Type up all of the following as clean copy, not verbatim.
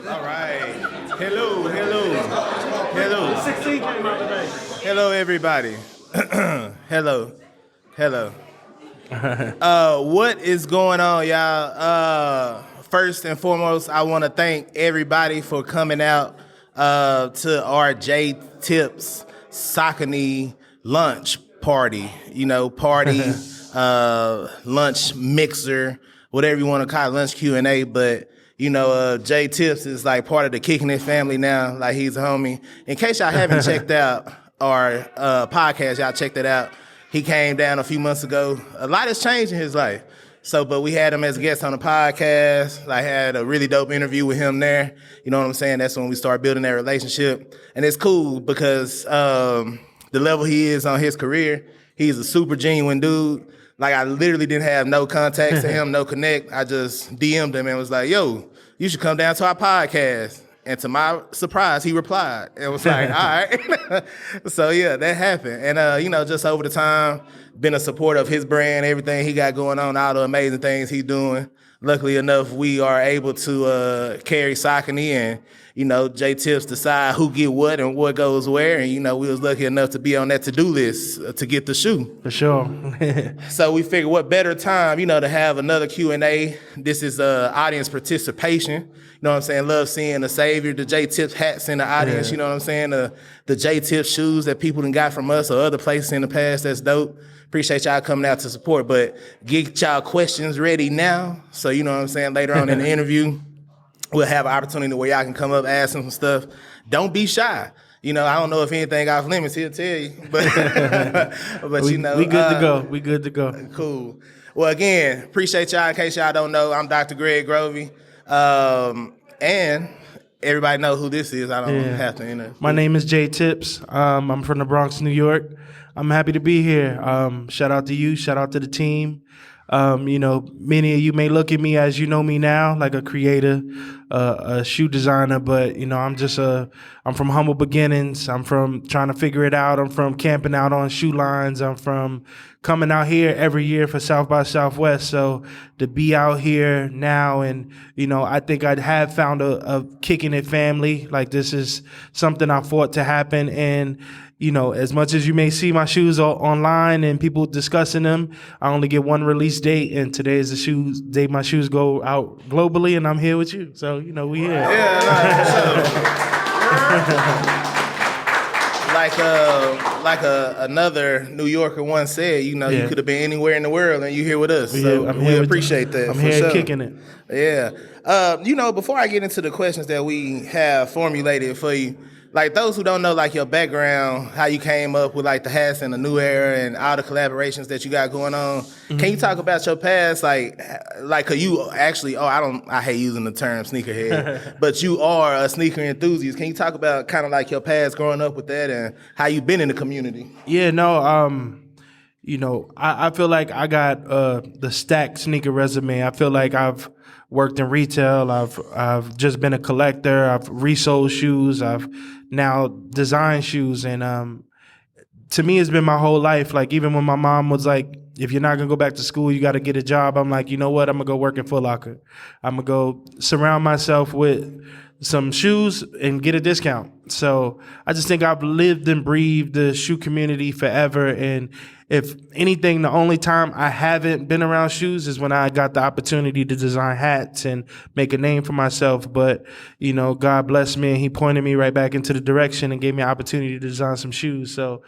All right. Hello. 16 came out today. Hello, everybody. Hello. Hello. What is going on, y'all? First and foremost, I want to thank everybody for coming out to our J Tips Saucony lunch party. Party, lunch mixer, whatever you want to call it, lunch Q&A. But J Tips is like part of the Kicking It family now. Like, he's a homie. In case y'all haven't checked out our podcast, y'all check that out. He came down a few months ago. A lot has changed in his life. But we had him as a guest on the podcast. I had a really dope interview with him there. You know what I'm saying? That's when we started building that relationship. And it's cool because the level he is on his career, he's a super genuine dude. Like, I literally didn't have no contacts to him, no connect. I just DM'd him and was like, yo, you should come down to our podcast. And to my surprise, he replied and was like, all right. So, yeah, that happened. And, just over the time, been a supporter of his brand, everything he got going on, all the amazing things he's doing. Luckily enough, we are able to carry Saucony and, J Tips decide who get what and what goes where. And, we was lucky enough to be on that to-do list to get the shoe. For sure. So we figured what better time, to have another Q&A. This is audience participation. You know what I'm saying? Love seeing the Savior, the J Tips hats in the audience. Yeah. You know what I'm saying? The J Tips shoes that people done got from us or other places in the past. That's dope. Appreciate y'all coming out to support. But get y'all questions ready now. So, you know what I'm saying? Later on in the interview, we'll have an opportunity where y'all can come up, ask some stuff. Don't be shy. I don't know if anything off limits, he'll tell you. But we good to go. We good to go. Cool. Well, again, appreciate y'all. In case y'all don't know, I'm Dr. Greg Grovey. And everybody know who this is. I don't have to. My name is J Tips. I'm from the Bronx, New York. I'm happy to be here. Shout out to you. Shout out to the team. Many of you may look at me as you know me now, like a creator, a shoe designer, but I'm from humble beginnings. I'm from trying to figure it out. I'm from camping out on shoe lines. I'm from coming out here every year for South by Southwest. So to be out here now and, I think I have found a Kicking It family. Like, this is something I fought to happen. And, as much as you may see my shoes online and people discussing them, I only get one release date, and today is the day my shoes go out globally, and I'm here with you. So, we here. Yeah, another New Yorker once said, you could have been anywhere in the world and you here with us. We appreciate that. I'm here kicking it. Yeah. Before I get into the questions that we have formulated for you, like, those who don't know, like, your background, how you came up with, like, the hats and the new era and all the collaborations that you got going on, Can you talk about your past? Like, you actually, I hate using the term sneakerhead, but you are a sneaker enthusiast. Can you talk about kind of like your past growing up with that and how you've been in the community? Yeah, no, I feel like I got the stacked sneaker resume. I feel like I've worked in retail. I've just been a collector. I've resold shoes. I've now designed shoes. And to me, it's been my whole life. Like, even when my mom was like, if you're not going to go back to school, you got to get a job. I'm like, you know what? I'm going to go work in Foot Locker. I'm going to go surround myself with some shoes and get a discount. So I just think I've lived and breathed the shoe community forever. And if anything, the only time I haven't been around shoes is when I got the opportunity to design hats and make a name for myself. But, God blessed me and he pointed me right back into the direction and gave me an opportunity to design some shoes. So,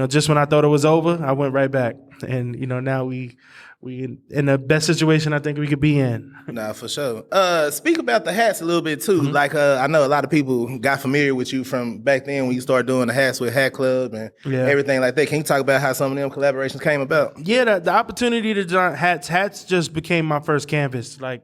just when I thought it was over, I went right back. And, now we in the best situation I think we could be in. Nah, for sure. Speak about the hats a little bit too. Mm-hmm. Like, I know a lot of people got familiar with you from back then when you started doing the hats with Hat Club and everything like that. Can you talk about how some of them collaborations came about? Yeah, the opportunity to design hats just became my first canvas. Like,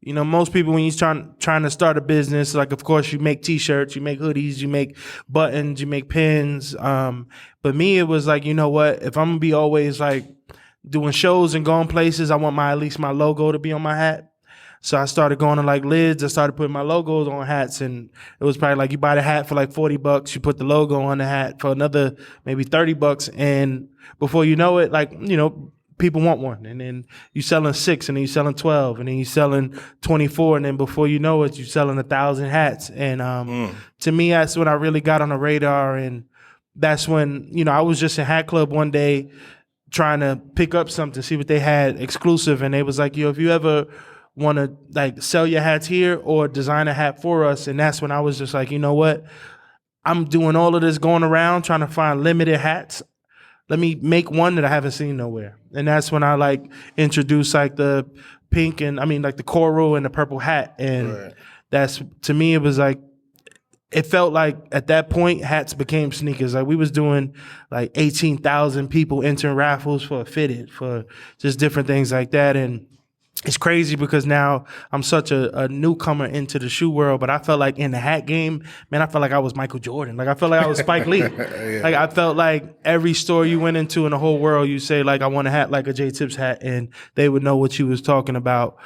most people, when you're trying to start a business, like, of course, you make T-shirts, you make hoodies, you make buttons, you make pins. But me, it was like, you know what? If I'm gonna be always like doing shows and going places, I want at least my logo to be on my hat. So I started going to like lids. I started putting my logos on hats, and it was probably like you buy the hat for like $40. You put the logo on the hat for another maybe $30, and before you know it, like, people want one, and then you selling 6, and then you selling 12, and then you selling 24, and then before you know it, you selling 1,000 hats. And to me, that's when I really got on the radar, and that's when, you know, I was just in Hat Club one day trying to pick up something, see what they had exclusive, and they was like, yo, if you ever want to like sell your hats here or design a hat for us. And that's when I was just like, you know what, I'm doing all of this going around trying to find limited hats. Let me make one that I haven't seen nowhere. And that's when I like introduced like the pink and like the coral and the purple hat. And that's, to me, it was like, it felt like at that point hats became sneakers. Like we was doing like 18,000 people entering raffles for a fitted, for just different things like that. And it's crazy because now I'm such a newcomer into the shoe world, but I felt like in the hat game, man, I felt like I was Michael Jordan. Like I felt like I was Spike Lee. Like I felt like every store you went into in the whole world, you say like, I want a hat like a J Tips hat, and they would know what you was talking about.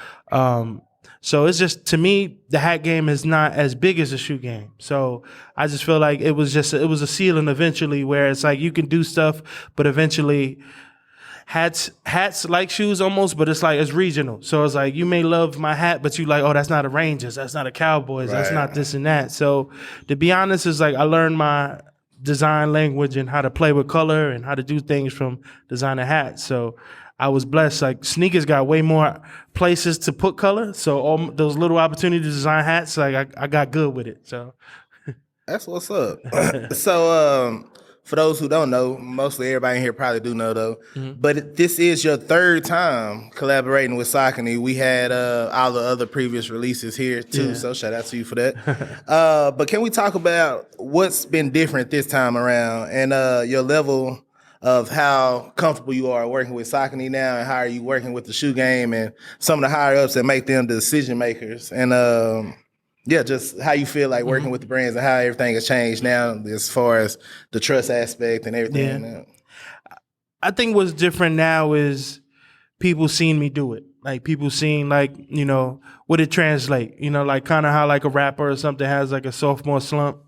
So it's just, to me, the hat game is not as big as the shoe game. So I just feel like it was a ceiling eventually where it's like you can do stuff, but eventually hats like shoes almost, but it's like it's regional. So it's like you may love my hat, but you like, oh, that's not a Rangers, that's not a Cowboys, that's not this and that. So to be honest, it's like I learned my design language and how to play with color and how to do things from designing hats. So I was blessed. Like sneakers got way more places to put color. So all those little opportunities to design hats, like I got good with it. So that's what's up. So for those who don't know, mostly everybody in here probably do know though, but this is your third time collaborating with Saucony. We had all the other previous releases here too, so shout out to you for that. But can we talk about what's been different this time around and your level of how comfortable you are working with Saucony now, and how are you working with the shoe game and some of the higher ups that make them the decision makers, and just how you feel like working with the brands and how everything has changed now as far as the trust aspect and everything. Yeah. I think what's different now is people seeing me do it. Like people seeing like, you know, what it translate, you know, like kind of how like a rapper or something has like a sophomore slump,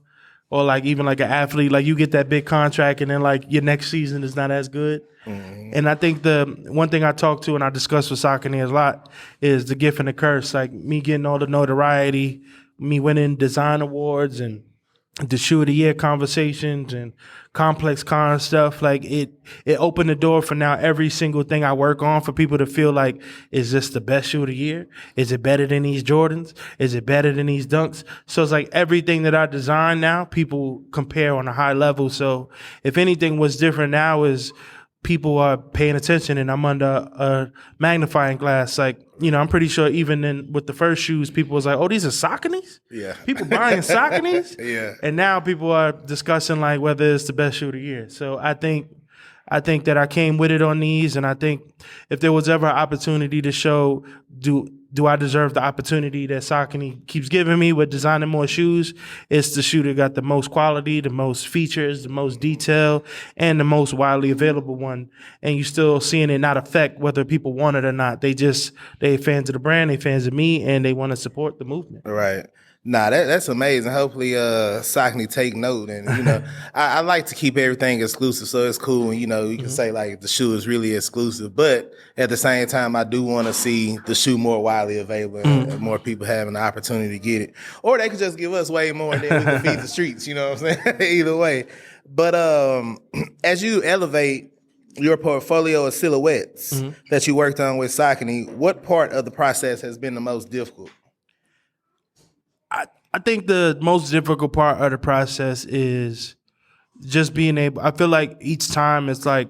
or like even like an athlete, like you get that big contract and then like your next season is not as good. And I think the one thing I talk to and I discuss with Saucony a lot is the gift and the curse. Like me getting all the notoriety, me winning design awards and the shoe of the year conversations and complex con stuff. Like it opened the door for now every single thing I work on for people to feel like, is this the best shoe of the year? Is it better than these Jordans? Is it better than these Dunks? So it's like everything that I design now, people compare on a high level. So if anything, what's different now is people are paying attention and I'm under a magnifying glass. Like, you know, I'm pretty sure even with the first shoes, people was like, oh, these are Sauconys? Yeah. People buying Sauconys? Yeah. And now people are discussing like whether it's the best shoe of the year. So I think that I came with it on these, and I think if there was ever an opportunity to show, do I deserve the opportunity that Saucony keeps giving me with designing more shoes? It's the shoe that got the most quality, the most features, the most detail, and the most widely available one. And you still seeing it not affect whether people want it or not. They fans of the brand, they fans of me, and they want to support the movement. Right. Nah, that's amazing. Hopefully Saucony take note. And, you know, I like to keep everything exclusive, so it's cool. And, you know, you can say, like, the shoe is really exclusive. But at the same time, I do want to see the shoe more widely available and more people having the opportunity to get it. Or they could just give us way more and then we can feed the streets, you know what I'm saying? Either way. But as you elevate your portfolio of silhouettes that you worked on with Saucony, what part of the process has been the most difficult? I think the most difficult part of the process is just being able, I feel like each time it's like,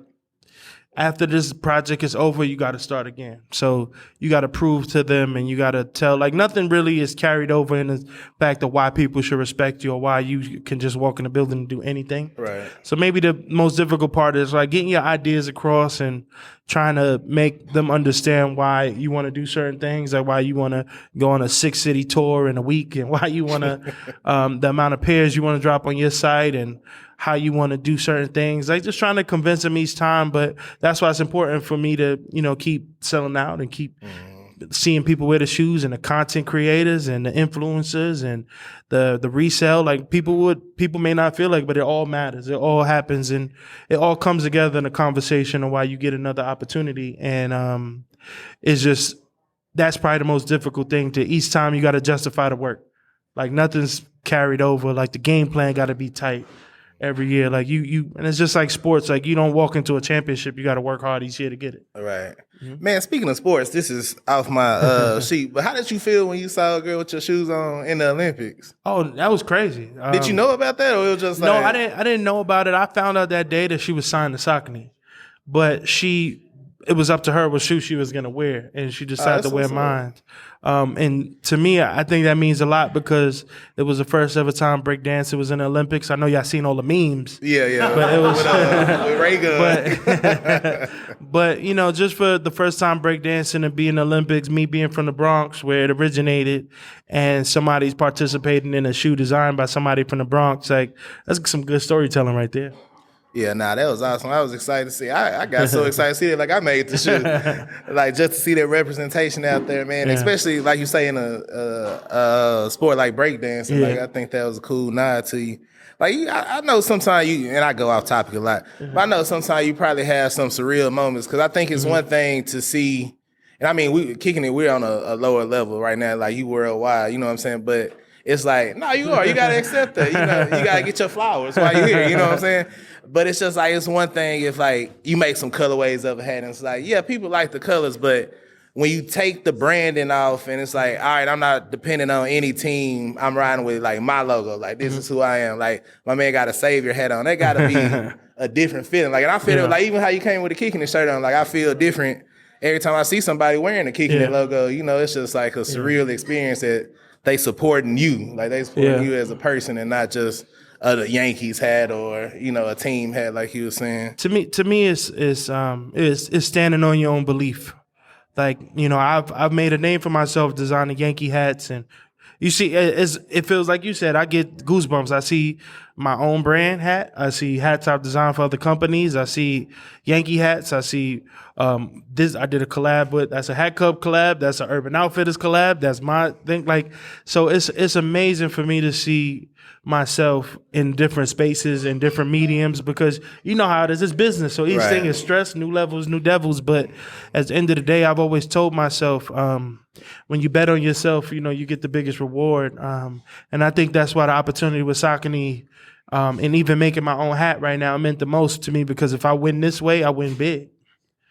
after this project is over, you got to start again. So you got to prove to them and you got to tell, like nothing really is carried over in the fact of why people should respect you or why you can just walk in the building and do anything. Right. So maybe the most difficult part is like getting your ideas across and trying to make them understand why you want to do certain things, like why you want to go on a 6-city tour in a week and why you want to, the amount of pairs you want to drop on your site and how you want to do certain things. Like just trying to convince them each time. But that's why it's important for me to, you know, keep selling out and keep seeing people wear the shoes and the content creators and the influencers and the resale, like people may not feel like, but it all matters. It all happens and it all comes together in a conversation of why you get another opportunity. And it's just, that's probably the most difficult thing. To each time you got to justify the work. Like nothing's carried over. Like the game plan got to be tight every year. Like you, and it's just like sports. Like you don't walk into a championship. You got to work hard each year to get it. All right. Man, speaking of sports, this is off my sheet, but how did you feel when you saw a girl with your shoes on in the Olympics? Oh, that was crazy. Did you know about that, or it was just like... No, I didn't know about it. I found out that day that she was signed to Saucony, but it was up to her what shoe she was going to wear, and she decided to wear mine. And to me, I think that means a lot because it was the first ever time breakdancing was in the Olympics. I know y'all seen all the memes. Yeah. But it was with Ray Gun. But you know, just for the first time breakdancing and being in the Olympics, me being from the Bronx where it originated, and somebody's participating in a shoe designed by somebody from the Bronx, like that's some good storytelling right there. Yeah, that was awesome. I was excited to see. I got so excited to see it. Like I made the shoe, like just to see that representation out there, man. Yeah. Especially like you say in a sport like breakdancing. Like I think that was a cool nod to you. Like I know sometimes and I go off topic a lot, but I know sometimes you probably have some surreal moments because I think it's one thing to see, and I mean we're on a lower level right now, like you worldwide, you know what I'm saying, but. It's like, no, you got to accept that. You know, you got to get your flowers while you're here. You know what I'm saying? But it's just like, it's one thing if like you make some colorways of a hat and it's like, yeah, people like the colors, but when you take the branding off and it's like, all right, I'm not depending on any team. I'm riding with like my logo. Like this is who I am. Like my man got a Savior hat on. That got to be a different feeling. Like, and I feel like even how you came with the Kicking It shirt on, like I feel different every time I see somebody wearing the Kicking It logo. You know, it's just like a surreal experience that they supporting you, like they supporting you as a person and not just a Yankees hat or you know a team hat, like he was saying. To me, it's standing on your own belief. Like you know, I've made a name for myself designing Yankee hats, and you see, it feels like you said. I get goosebumps. I see my own brand hat. I see hats I've designed for other companies. I see Yankee hats. I see this. I did a collab with. That's a Hat Club collab. That's an Urban Outfitters collab. That's my thing. Like so, it's amazing for me to see myself in different spaces and different mediums because you know how it is. It's business. So each thing is stress, new levels, new devils. But at the end of the day, I've always told myself, when you bet on yourself, you know, you get the biggest reward. And I think that's why the opportunity with Saucony and even making my own hat right now meant the most to me because if I win this way, I win big.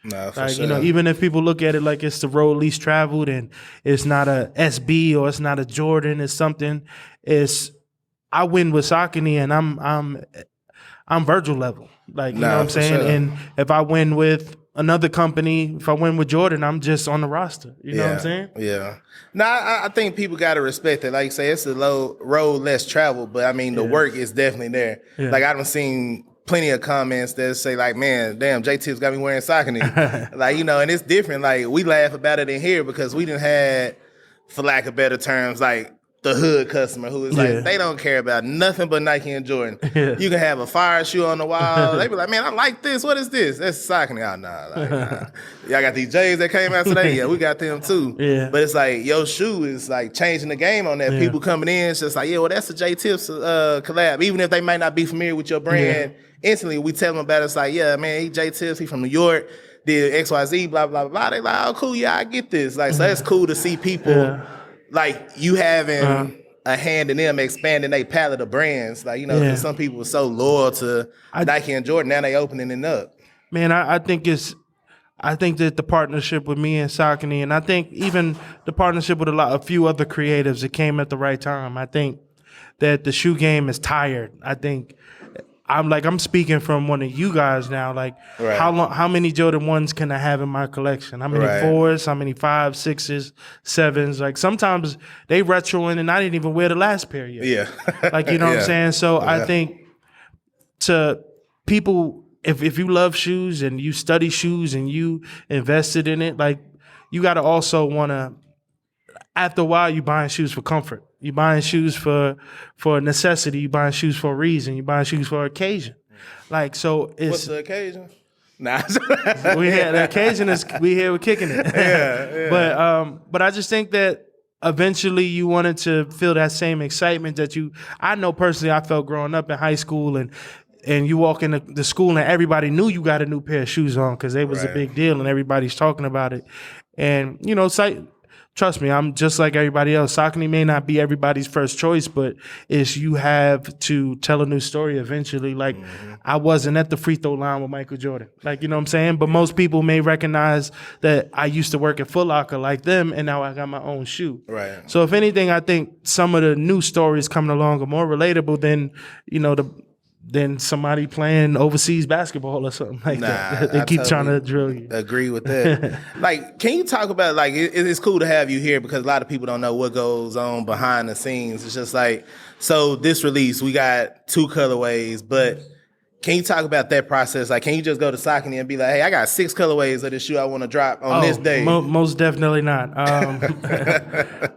No, for like, sure. You know, even if people look at it like it's the road least traveled and it's not a SB or it's not a Jordan, it's something, I win with Saucony and I'm Virgil level. Like, you know what I'm saying? Sure. And if I win with another company, if I win with Jordan, I'm just on the roster. You know what I'm saying? Yeah. No, I think people got to respect it. Like you say, it's a low road less traveled, but I mean, the work is definitely there. Yeah. Like I've seen plenty of comments that say like, man, damn, J-Tips got me wearing Saucony. Like, you know, and it's different. Like we laugh about it in here because we done had, for lack of better terms, like, the hood customer who is like, they don't care about nothing but Nike and Jordan. You can have a fire shoe on the wall. They be like, man, I like this. What is this? That's Saucony. Oh, nah. Y'all got these J's that came out today? Yeah, we got them too. Yeah. But it's like, your shoe is like changing the game on that. Yeah. People coming in, it's just like, yeah, well, that's the J-Tips collab. Even if they might not be familiar with your brand, instantly we tell them about it. It's like, yeah, man, he J-Tips, he from New York, did XYZ, blah, blah, blah. They like, oh, cool, yeah, I get this. Like, so that's cool to see people like you having a hand in them expanding their palette of brands. Like, you know, 'cause some people are so loyal to Nike and Jordan, now they opening it up. Man, I think that the partnership with me and Saucony, and I think even the partnership with a few other creatives, it came at the right time. I think that the shoe game is tired. I think I'm speaking from one of you guys now. Like, how many Jordan 1s can I have in my collection? How many 4s? How many 5s, 6s, 7s? Like, sometimes they retroing and I didn't even wear the last pair yet. Yeah. Like, you know what I'm saying? So I think to people, if you love shoes and you study shoes and you invested in it, like, you got to also want to, after a while, you buying shoes for comfort. You buying shoes for necessity. You buying shoes for a reason. You buying shoes for occasion. Like, so it's... What's the occasion? Nah. We had the occasion is we here we're kicking it. Yeah. But I just think that eventually you wanted to feel that same excitement that I know personally I felt growing up in high school and you walk into the school and everybody knew you got a new pair of shoes on because it was a big deal and everybody's talking about it. And, trust me, I'm just like everybody else. Saucony may not be everybody's first choice, but you have to tell a new story eventually. Like, I wasn't at the free throw line with Michael Jordan. Like, you know what I'm saying? But most people may recognize that I used to work at Foot Locker like them, and now I got my own shoe. Right. So if anything, I think some of the new stories coming along are more relatable than, than somebody playing overseas basketball or something like that. They keep trying to drill you. Agree with that. Like, can you talk about, like, it's cool to have you here because a lot of people don't know what goes on behind the scenes. It's just like, so this release, we got 2 colorways, but can you talk about that process? Like, can you just go to Saucony and be like, hey, I got 6 colorways of this shoe I want to drop on this day? Most definitely not.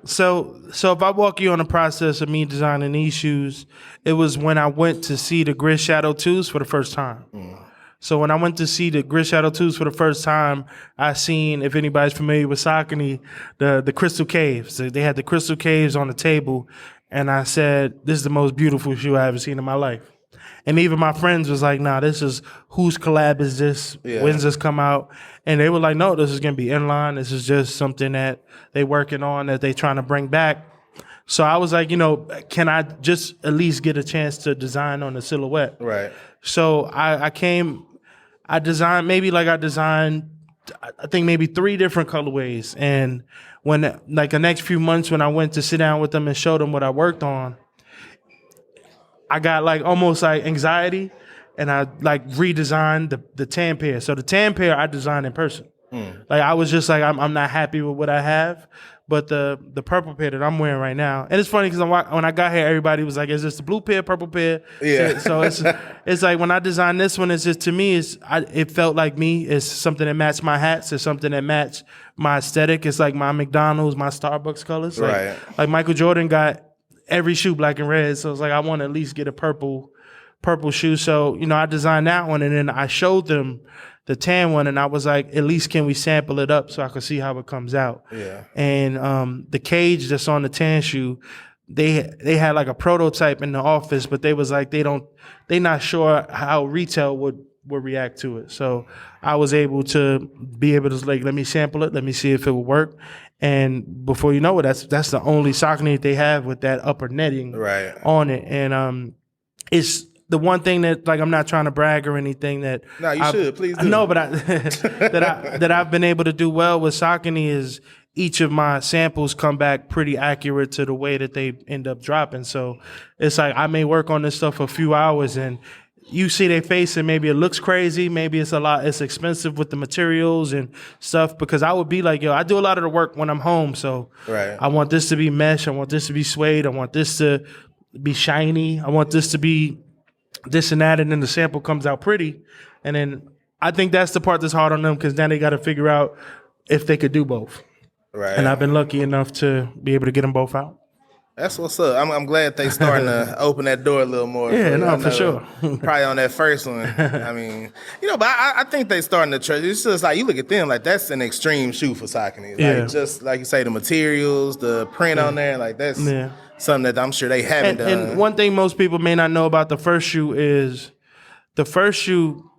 So if I walk you on the process of me designing these shoes, it was when I went to see the Grid Shadow 2s for the first time. So when I went to see the Grid Shadow 2s for the first time, I seen, if anybody's familiar with Saucony, the Crystal Caves. They had the Crystal Caves on the table, and I said, this is the most beautiful shoe I ever seen in my life. And even my friends was like, nah, this is, whose collab is this? Yeah. When's this come out? And they were like, no, this is going to be inline. This is just something that they working on, that they trying to bring back. So I was like, can I just at least get a chance to design on the silhouette? Right. So I designed I think maybe 3 different colorways. And when, like, the next few months when I went to sit down with them and show them what I worked on, I got like almost like anxiety, and I like redesigned the tan pair. So the tan pair I designed in person. Like, I was just like, I'm not happy with what I have, but the purple pair that I'm wearing right now, and it's funny because when I got here, everybody was like, is this the blue pair, purple pair? Yeah. So it's like when I designed this one, it's just, to me, it felt like me. It's something that matched my hats. It's something that matched my aesthetic. It's like my McDonald's, my Starbucks colors. Right. Like Michael Jordan got every shoe black and red, so it's like I want to at least get a purple shoe. So I designed that one, and then I showed them the tan one, and I was like, at least can we sample it up so I can see how it comes out? Yeah. And the cage that's on the tan shoe, they had like a prototype in the office, but they was like they not sure how retail would react to it. So I was able to like, let me sample it, let me see if it would work. And before you know it, that's the only Saucony that they have with that upper netting on it. And it's the one thing that, like, I'm not trying to brag or anything that. No, you should, please do. No, but that I've been able to do well with Saucony is each of my samples come back pretty accurate to the way that they end up dropping. So it's like I may work on this stuff for a few hours, and you see their face, and maybe it looks crazy. Maybe it's expensive with the materials and stuff, because I would be like, I do a lot of the work when I'm home. So I want this to be mesh. I want this to be suede. I want this to be shiny. I want this to be this and that. And then the sample comes out pretty. And then I think that's the part that's hard on them, because now they got to figure out if they could do both. Right. And I've been lucky enough to be able to get them both out. That's what's up. I'm glad they starting to open that door a little more. Yeah, for sure. Probably on that first one. I mean, but I think they starting to trust. It's just like, you look at them, like, that's an extreme shoe for Saucony. Like, just like you say, the materials, the print on there, like, that's something that I'm sure they haven't done. And one thing most people may not know about the first shoe is the first shoe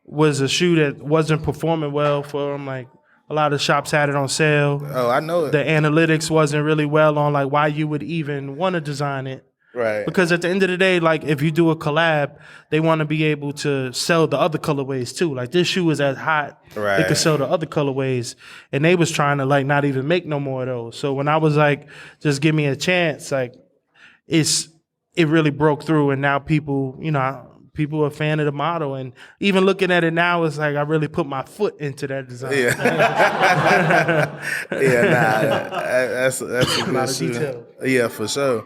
was a shoe that wasn't performing well for them. Like, a lot of shops had it on sale. Oh, I know it. The analytics wasn't really well on, like, why you would even want to design it. Right. Because at the end of the day, like, if you do a collab, they want to be able to sell the other colorways too. Like, this shoe is as hot, right, it could sell the other colorways. And they was trying to, like, not even make no more of those. So when I was like, just give me a chance, like, it really broke through. And now people are a fan of the model, and even looking at it now, it's like I really put my foot into that design. Yeah, that's a good shoe. Yeah, for sure.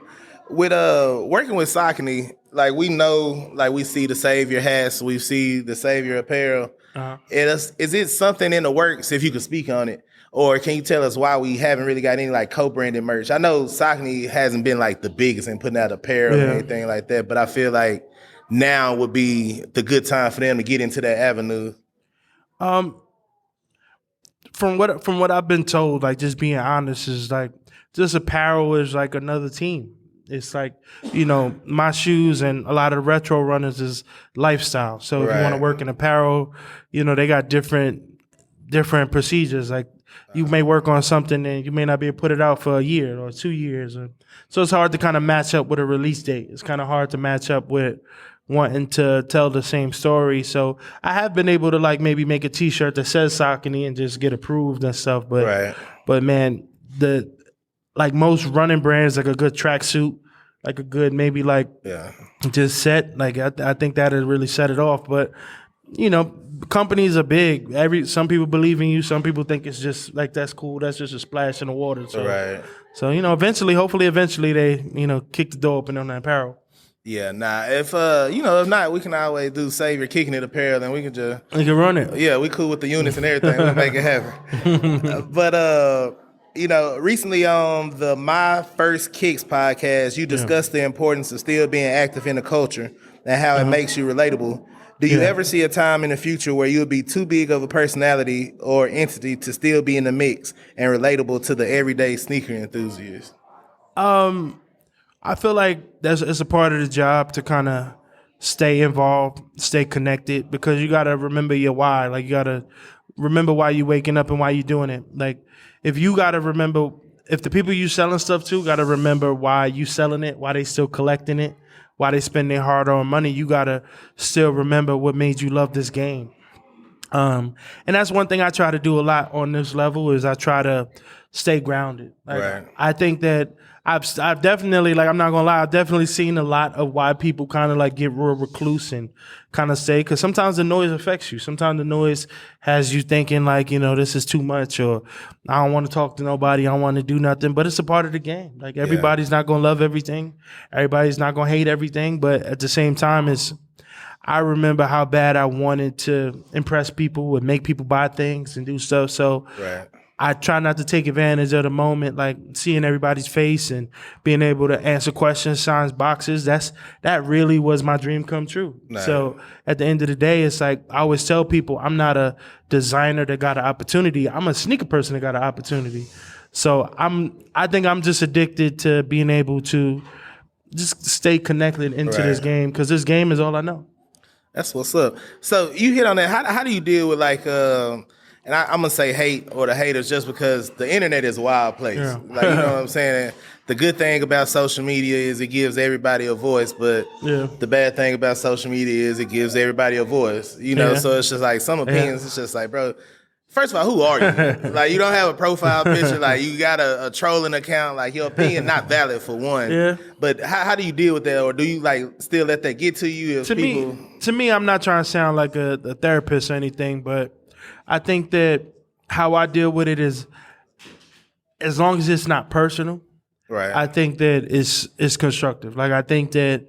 With working with Saucony, like, we know, like, we see the Savior hats, we see the Savior apparel. Is it something in the works, if you could speak on it? Or can you tell us why we haven't really got any, like, co-branded merch? I know Saucony hasn't been, like, the biggest in putting out apparel or anything like that, but I feel like now would be the good time for them to get into that avenue. Um, from what I've been told, like just being honest, is like just apparel is like another team. It's like, my shoes and a lot of the retro runners is lifestyle. So if you want to Right. work in apparel, they got different procedures. Like you may work on something and you may not be able to put it out for a year or 2 years. So it's hard to kind of match up with a release date. It's kind of hard to match up with wanting to tell the same story. So I have been able to like maybe make a T-shirt that says Saucony and just get approved and stuff. But Right. but man, like most running brands, like a good tracksuit, like a good maybe like Yeah. just set. Like I think that would really set it off. But companies are big. Some people believe in you. Some people think it's just like that's cool. That's just a splash in the water. So, Right. So hopefully, eventually they kick the door open on that apparel. Yeah, nah. If if not, we can always do Savior kicking it apparel, and we can just You can run it. yeah, we cool with the units and everything. We'll make it happen. But recently on the My First Kicks podcast, you discussed the importance of still being active in the culture and how it makes you relatable. Do you ever see a time in the future where you'll be too big of a personality or entity to still be in the mix and relatable to the everyday sneaker enthusiast? I feel like it's a part of the job to kind of stay involved, stay connected, because you got to remember your why. Like you got to remember why you waking up and why you doing it. Like if the people you selling stuff to got to remember why you selling it, why they still collecting it, why they spend their hard-earned money, you got to still remember what made you love this game. And that's one thing I try to do a lot on this level is I try to stay grounded. Like, Right. I think that I've definitely, like, I'm not gonna lie, I've definitely seen a lot of why people kind of like get real recluse and kind of stay, because sometimes the noise affects you. Sometimes the noise has you thinking like, this is too much, or I don't want to talk to nobody, I don't want to do nothing. But it's a part of the game. Like everybody's not gonna love everything, everybody's not gonna hate everything, but at the same time, I remember how bad I wanted to impress people and make people buy things and do stuff. So Right. I try not to take advantage of the moment, like seeing everybody's face and being able to answer questions, sign boxes. That really was my dream come true. Nice. So at the end of the day, it's like I always tell people, I'm not a designer that got an opportunity. I'm a sneaker person that got an opportunity. So I think I'm just addicted to being able to just stay connected into this game, because this game is all I know. That's what's up. So you hit on that. How do you deal with like and I'm gonna say hate or the haters just because the internet is a wild place. Yeah. Like you know what I'm saying? The good thing about social media is it gives everybody a voice, but the bad thing about social media is it gives everybody a voice. So it's just like some opinions, it's just like, bro, first of all, who are you? Like you don't have a profile picture, like you got a trolling account, like your opinion not valid for one. Yeah. But how do you deal with that, or do you like still let that get to you? If To me, I'm not trying to sound like a therapist or anything, but I think that how I deal with it is, as long as it's not personal, right? I think that it's constructive. Like I think that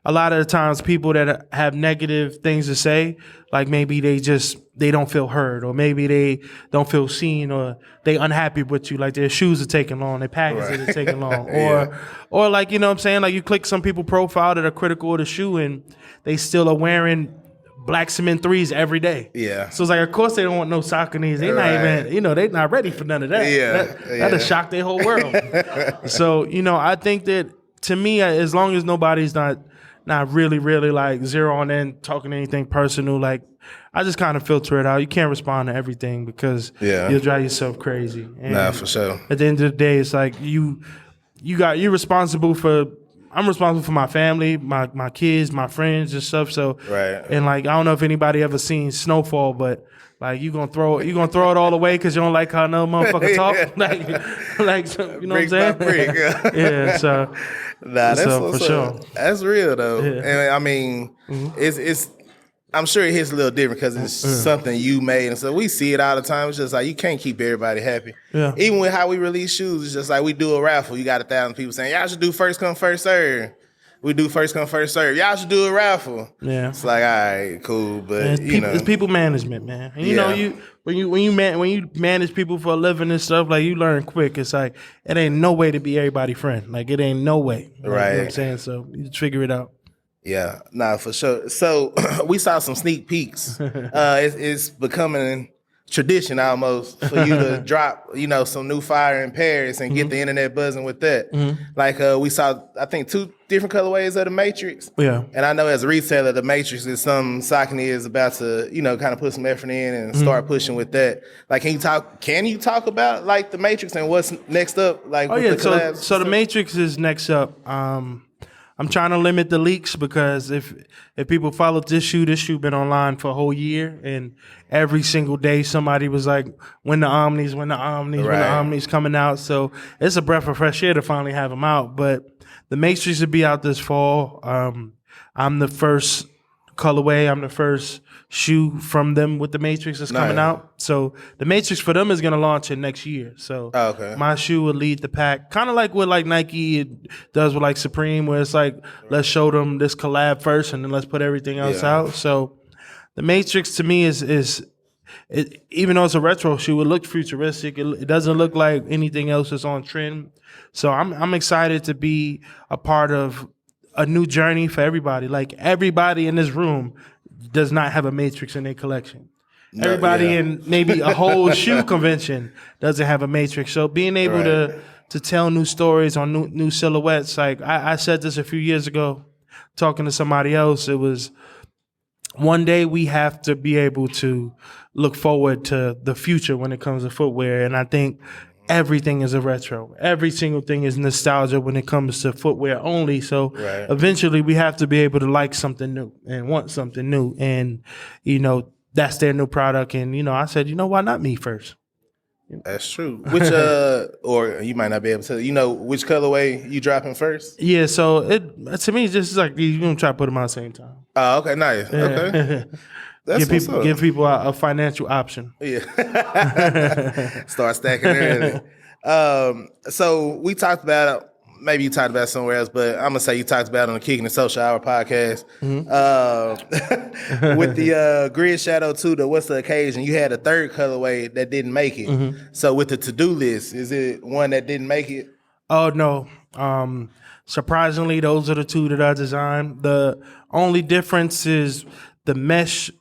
a lot of the times people that have negative things to say, like maybe they don't feel heard, or maybe they don't feel seen, or they unhappy with you, like their shoes are taking long, their packages are taking long, or like, you know what I'm saying, like you click some people profile that are critical of the shoe and they still are wearing black cement 3s every day. Yeah. So it's like, of course they don't want no Sauconys. They not even, they not ready for none of that. That'll shock their whole world. So, I think that to me, as long as nobody's not really, really like zeroing in, talking anything personal, like I just kind of filter it out. You can't respond to everything because you'll drive yourself crazy. And nah, for sure. At the end of the day, it's like you're responsible for. I'm responsible for my family, my kids, my friends and stuff. So and like I don't know if anybody ever seen Snowfall, but like you gonna throw it all away because you don't like how another motherfucker talk. like you know brick what I'm saying? by brick. Yeah. So nah, that's for sure. That's real though. Yeah. And I mean, it's. I'm sure it hits a little different because it's something you made, and so we see it all the time. It's just like you can't keep everybody happy. Yeah. Even with how we release shoes, it's just like we do a raffle. You got 1,000 people saying y'all should do first come first serve. We do first come first serve. Y'all should do a raffle. Yeah. It's like all right, cool, but it's people management, man. And when you manage people for a living and stuff, like you learn quick. It's like it ain't no way to be everybody's friend. Like it ain't no way. Like, you know what I'm saying? So you just figure it out. Yeah, nah, for sure. So we saw some sneak peeks. It's becoming tradition almost for you to drop, some new fire in Paris and get the internet buzzing with that. Like we saw, I think 2 different colorways of the Matrix. Yeah. And I know as a retailer, the Matrix is something Saucony is about to, kind of put some effort in and start pushing with that. Like, can you talk about like the Matrix and what's next up? Like, with the collabs? So the Matrix is next up. I'm trying to limit the leaks because if people followed this shoe been online for a whole year, and every single day somebody was like, when the Omni's coming out. So it's a breath of fresh air to finally have them out. But the Matrix will be out this fall. I'm the first colorway. I'm the first shoe from them with the Matrix that's coming out. So the Matrix for them is going to launch in next year. So my shoe will lead the pack, kind of like what like Nike does with like Supreme, where it's like, let's show them this collab first and then let's put everything else out. So the Matrix to me is even though it's a retro shoe, it looks futuristic. It doesn't look like anything else that's on trend. So I'm excited to be a part of a new journey for everybody. Like, everybody in this room does not have a Matrix in their collection. Everybody in maybe a whole shoe convention doesn't have a Matrix. So being able to tell new stories on new silhouettes, like I said this a few years ago, talking to somebody else, it was one day we have to be able to look forward to the future when it comes to footwear. And I think everything is a retro. Every single thing is nostalgia when it comes to footwear only. So eventually we have to be able to like something new and want something new. And, that's their new product. And, I said, why not me first? That's true. Which, or you might not be able to, which colorway you dropping first? Yeah, so to me, it's just like you're going to try to put them out at the same time. Oh, okay, nice. Okay. That's give people a financial option. Yeah. Start stacking early. So we talked about, maybe you talked about it somewhere else, but I'm going to say you talked about it on the Kicking the Social Hour podcast. With the Grid Shadow 2, the What's the Occasion, you had a third colorway that didn't make it. So with the to-do list, is it one that didn't make it? Oh, no. Surprisingly, those are the 2 that I designed. The only difference is the mesh.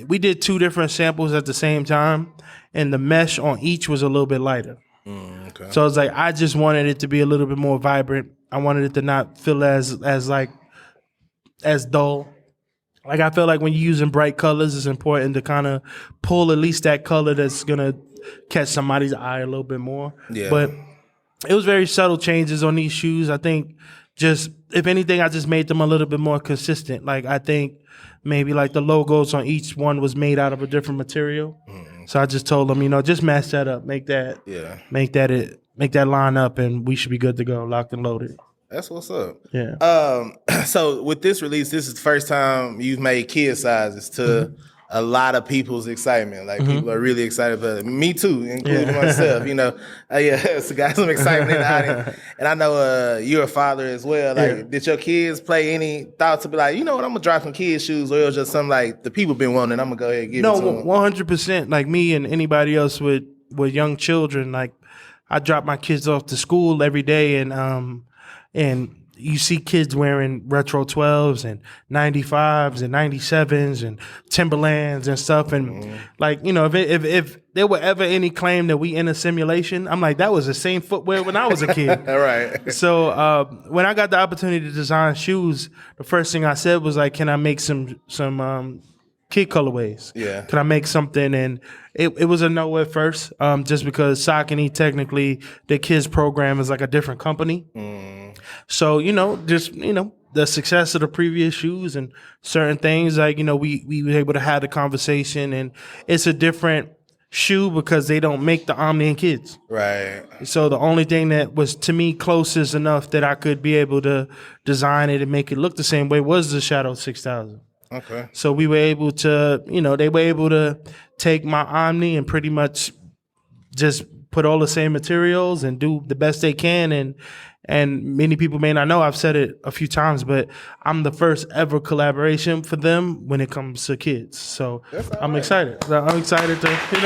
We did 2 different samples at the same time, and the mesh on each was a little bit lighter. Okay. So it's like I just wanted it to be a little bit more vibrant. I wanted it to not feel as dull. Like, I feel like when you're using bright colors, it's important to kind of pull at least that color that's gonna catch somebody's eye a little bit more. Yeah. But it was very subtle changes on these shoes. I think just, if anything, I just made them a little bit more consistent. Like, I think maybe like the logos on each one was made out of a different material. So I just told them, just match that up, make that line up, and we should be good to go, locked and loaded. That's what's up. Yeah. So with this release, this is the first time you've made kid sizes to a lot of people's excitement. Like, people are really excited about it. Me too, including myself. So got some excitement in the audience. And I know you're a father as well. Like, did your kids play any thoughts to be like, what, I'm gonna drop some kids shoes, or it was just something like the people been wanting, I'm gonna go ahead and give it to them? 100%. Like me and anybody else with young children, like, I drop my kids off to school every day, and you see kids wearing retro 12s and 95s and 97s and Timberlands and stuff. And like, if there were ever any claim that we in a simulation, I'm like, that was the same footwear when I was a kid. All right. So when I got the opportunity to design shoes, the first thing I said was like, can I make some kid colorways? Yeah. Can I make something? And it was a no at first, just because Saucony, technically, the kids program is like a different company. So, the success of the previous shoes and certain things, like, we were able to have the conversation, and it's a different shoe because they don't make the Omni and kids. Right. So the only thing that was, to me, closest enough that I could be able to design it and make it look the same way was the Shadow 6000. Okay. So we were able to, they were able to take my Omni and pretty much just put all the same materials and do the best they can. And many people may not know, I've said it a few times, but I'm the first ever collaboration for them when it comes to kids. So I'm excited. I'm excited to, thank you.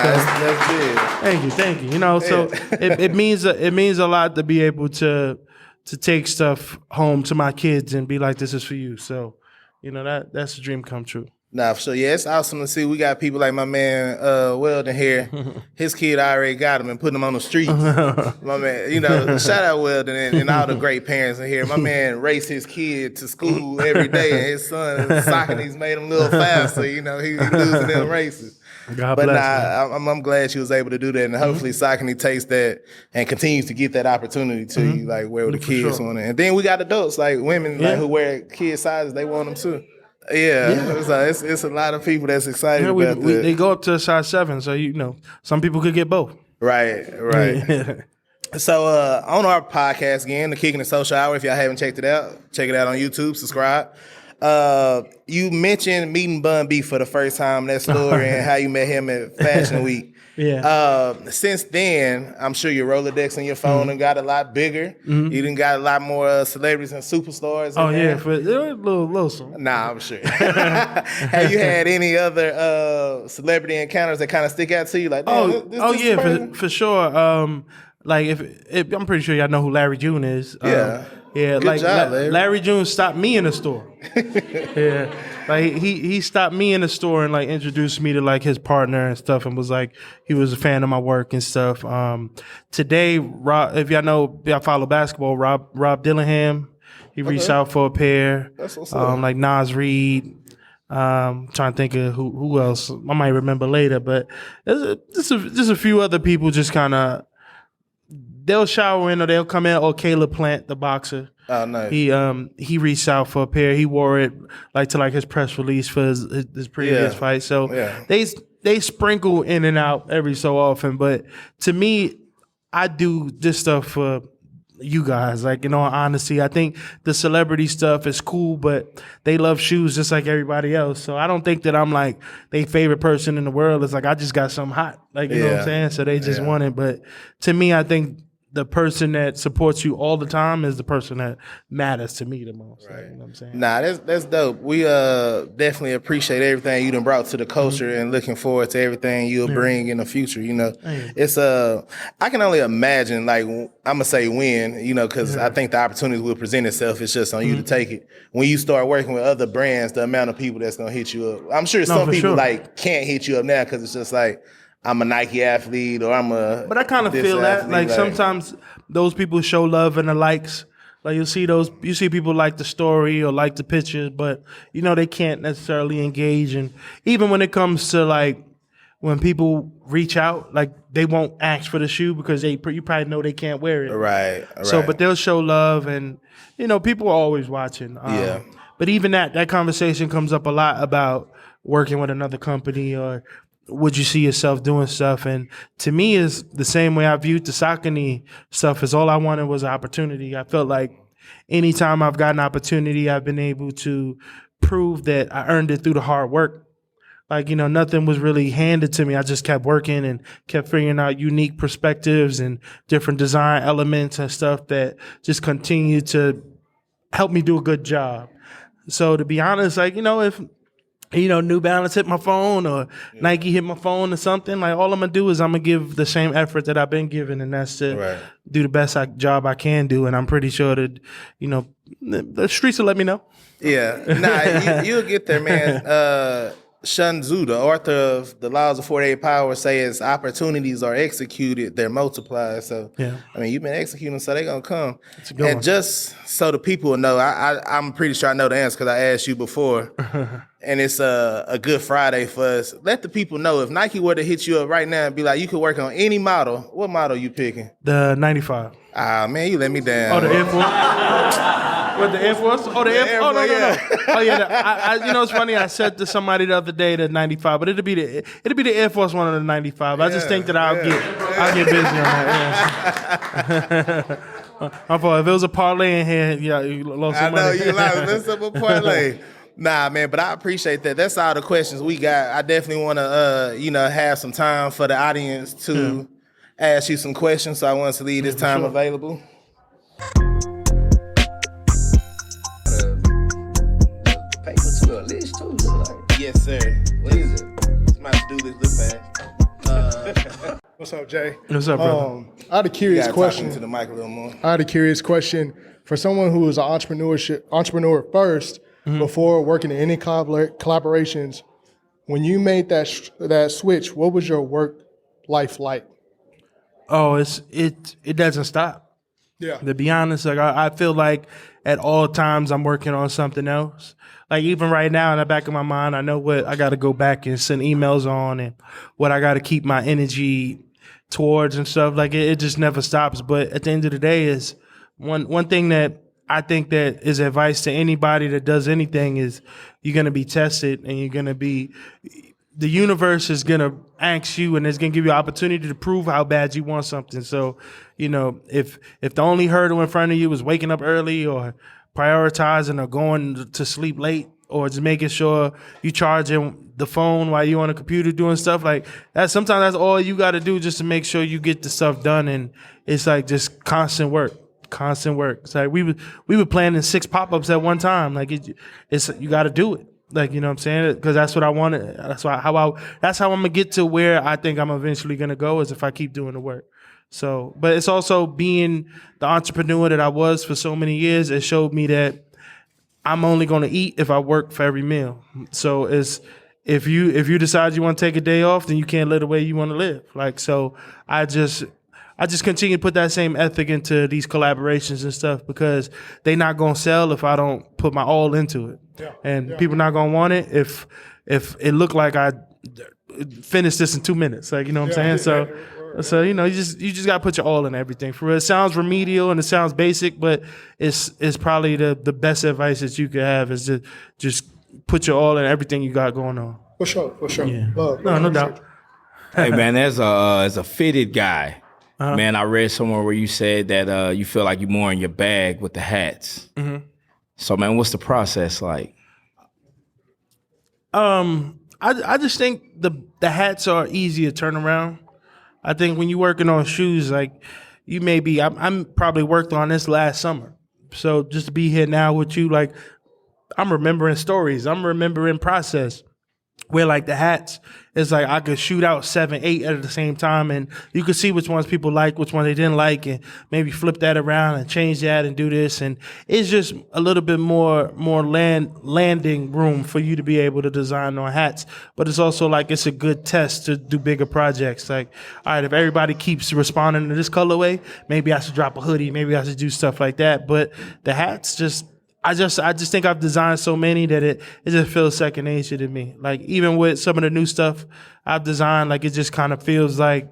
That's good. Thank you. So it means a lot to be able to take stuff home to my kids and be like, this is for you. So, that's a dream come true. Nah, for sure. Yeah, it's awesome to see. We got people like my man Weldon here. His kid already got him and put him on the streets. My man, shout out Weldon and all the great parents in here. My man raced his kid to school every day, and his son Saucony's made him a little faster. He losing them races. God bless. I'm glad she was able to do that, and hopefully Saucony takes that and continues to get that opportunity to you, like where the kids want it. And then we got adults like women like, who wear kid sizes. They want them too. Yeah. It's a lot of people that's excited about that. They go up to a size 7, so some people could get both. Right. So on our podcast again, the Kicking the Social Hour. If y'all haven't checked it out, check it out on YouTube. Subscribe. You mentioned meeting Bun B for the first time, that story, and how you met him at Fashion Week. Yeah. Since then, I'm sure your Rolodex on your phone and got a lot bigger. Mm-hmm. You done got a lot more celebrities and superstars. For a little some. Nah, I'm sure. Have you had any other celebrity encounters that kind of stick out to you? Like, for sure. Like if I'm pretty sure y'all know who Larry June is. Yeah. Yeah, good job, Larry June stopped me in the store. Yeah, like he stopped me in the store and like introduced me to like his partner and stuff, and was like he was a fan of my work and stuff. Today, Rob, if y'all follow basketball, Rob Dillingham, he reached out for a pair. That's what's up. Like Nas Reed. Trying to think of who else I might remember later, but there's just a few other people just kind of. They'll shower in or they'll come in. Or Caleb Plant, the boxer. Oh, nice. He reached out for a pair. He wore it like to like his press release for his previous fight. So they sprinkle in and out every so often. But to me, I do this stuff for you guys. Like, in all honesty, I think the celebrity stuff is cool, but they love shoes just like everybody else. So I don't think that I'm like their favorite person in the world. It's like I just got something hot. Like, you know what I'm saying? So they just want it. But to me, I think the person that supports you all the time is the person that matters to me the most. Right. You know what I'm saying? Nah, that's dope. We definitely appreciate everything you done brought to the culture and looking forward to everything you'll bring in the future. It's I can only imagine, like, I'm gonna say when, because I think the opportunity will present itself. It's just on you to take it. When you start working with other brands, the amount of people that's gonna hit you up. I'm sure some people like can't hit you up now because it's just like, I'm a Nike athlete or I'm a. But I kind of feel that. Like sometimes those people show love in the likes. Like you see people like the story or like the pictures, but they can't necessarily engage. And even when it comes to like when people reach out, like they won't ask for the shoe because you probably know they can't wear it. Right. So, but they'll show love, and people are always watching. But even that conversation comes up a lot about working with another company or. Would you see yourself doing stuff? And to me, is the same way I viewed the Saucony stuff. Is all I wanted was an opportunity. I felt like anytime I've got an opportunity, I've been able to prove that I earned it through the hard work. Like, nothing was really handed to me. I just kept working and kept figuring out unique perspectives and different design elements and stuff that just continue to help me do a good job. So to be honest, like, if New Balance hit my phone or Nike hit my phone or something, like all I'm going to do is I'm going to give the same effort that I've been giving, and that's to do the best job I can do. And I'm pretty sure that, the streets will let me know. Yeah. Nah, you'll get there, man. Sun Tzu, the author of The Laws of 48 Power, says opportunities are executed, they're multiplied. So, you've been executing, so they're going to come. And just so the people will know, I'm pretty sure I know the answer because I asked you before. And it's a Good Friday for us. Let the people know, if Nike were to hit you up right now and be like, you could work on any model, what model you picking? The 95. Ah, man, you let me down. Oh, the Air Force? What, the Air Force? Oh, the Air Force? Oh, no. Oh, yeah. It's funny. I said to somebody the other day the 95, but it'll be the Air Force one of the 95. I just think that I'll get busy on that. My fault. If it was a parlay in here, you lost some money. I know you lost. Let's up a parlay. Nah, man, but I appreciate that. That's all the questions we got. I definitely want to, have some time for the audience to ask you some questions. So I want to leave this time available. Paper to a list too. Like. Yes, sir. What is it? I'm about to do this real fast. What's up, Jay? What's up, brother? I had a You curious gotta question. talk into the mic a little more. I had a curious question for someone who was an entrepreneur first, before working in any collaborations. When you made that switch, what was your work life like? Oh, it doesn't stop. Yeah. To be honest, like I feel like at all times I'm working on something else. Like even right now in the back of my mind, I know what I got to go back and send emails on and what I got to keep my energy towards and stuff. Like it just never stops. But at the end of the day, is one thing that I think that is advice to anybody that does anything is you're gonna be tested and you're gonna be. The universe is gonna ask you and it's gonna give you an opportunity to prove how bad you want something. So, if the only hurdle in front of you is waking up early or prioritizing or going to sleep late or just making sure you charging the phone while you're on a computer doing stuff like that, sometimes that's all you got to do just to make sure you get the stuff done. And it's like just constant work. It's like we were planning 6 pop-ups at one time. Like it's you got to do it. Like, you know what I'm saying? Because that's what I wanted. That's how I'm gonna get to where I think I'm eventually gonna go is if I keep doing the work. So, but it's also being the entrepreneur that I was for so many years. It showed me that I'm only gonna eat if I work for every meal. So it's if you decide you want to take a day off, then you can't live the way you want to live. Like so, I just continue to put that same ethic into these collaborations and stuff because they not gonna sell if I don't put my all into it. People not gonna want it if it looked like I finished this in 2 minutes. Like, you know what I'm saying? So you just gotta put your all in everything. For real. It sounds remedial and it sounds basic, but it's probably the best advice that you could have is to just put your all in everything you got going on. For sure. Yeah. Love, No doubt. Hey man, as a fitted guy, man, I read somewhere where you said that you feel like you're more in your bag with the hats. Mm-hmm. So man, what's the process like? I just think the hats are easy to turn around. I think when you're working on shoes, like I'm probably worked on this last summer. So just to be here now with you, like I'm remembering stories. I'm remembering process. Where like the hats, it's like I could shoot out 7, 8 at the same time, and you could see which ones people like, which ones they didn't like, and maybe flip that around and change that and do this. And it's just a little bit more landing room for you to be able to design on hats. But it's also like it's a good test to do bigger projects. Like, all right, if everybody keeps responding to this colorway, maybe I should drop a hoodie, maybe I should do stuff like that. But the hats I just think I've designed so many that it just feels second nature to me. Like even with some of the new stuff I've designed, like it just kind of feels like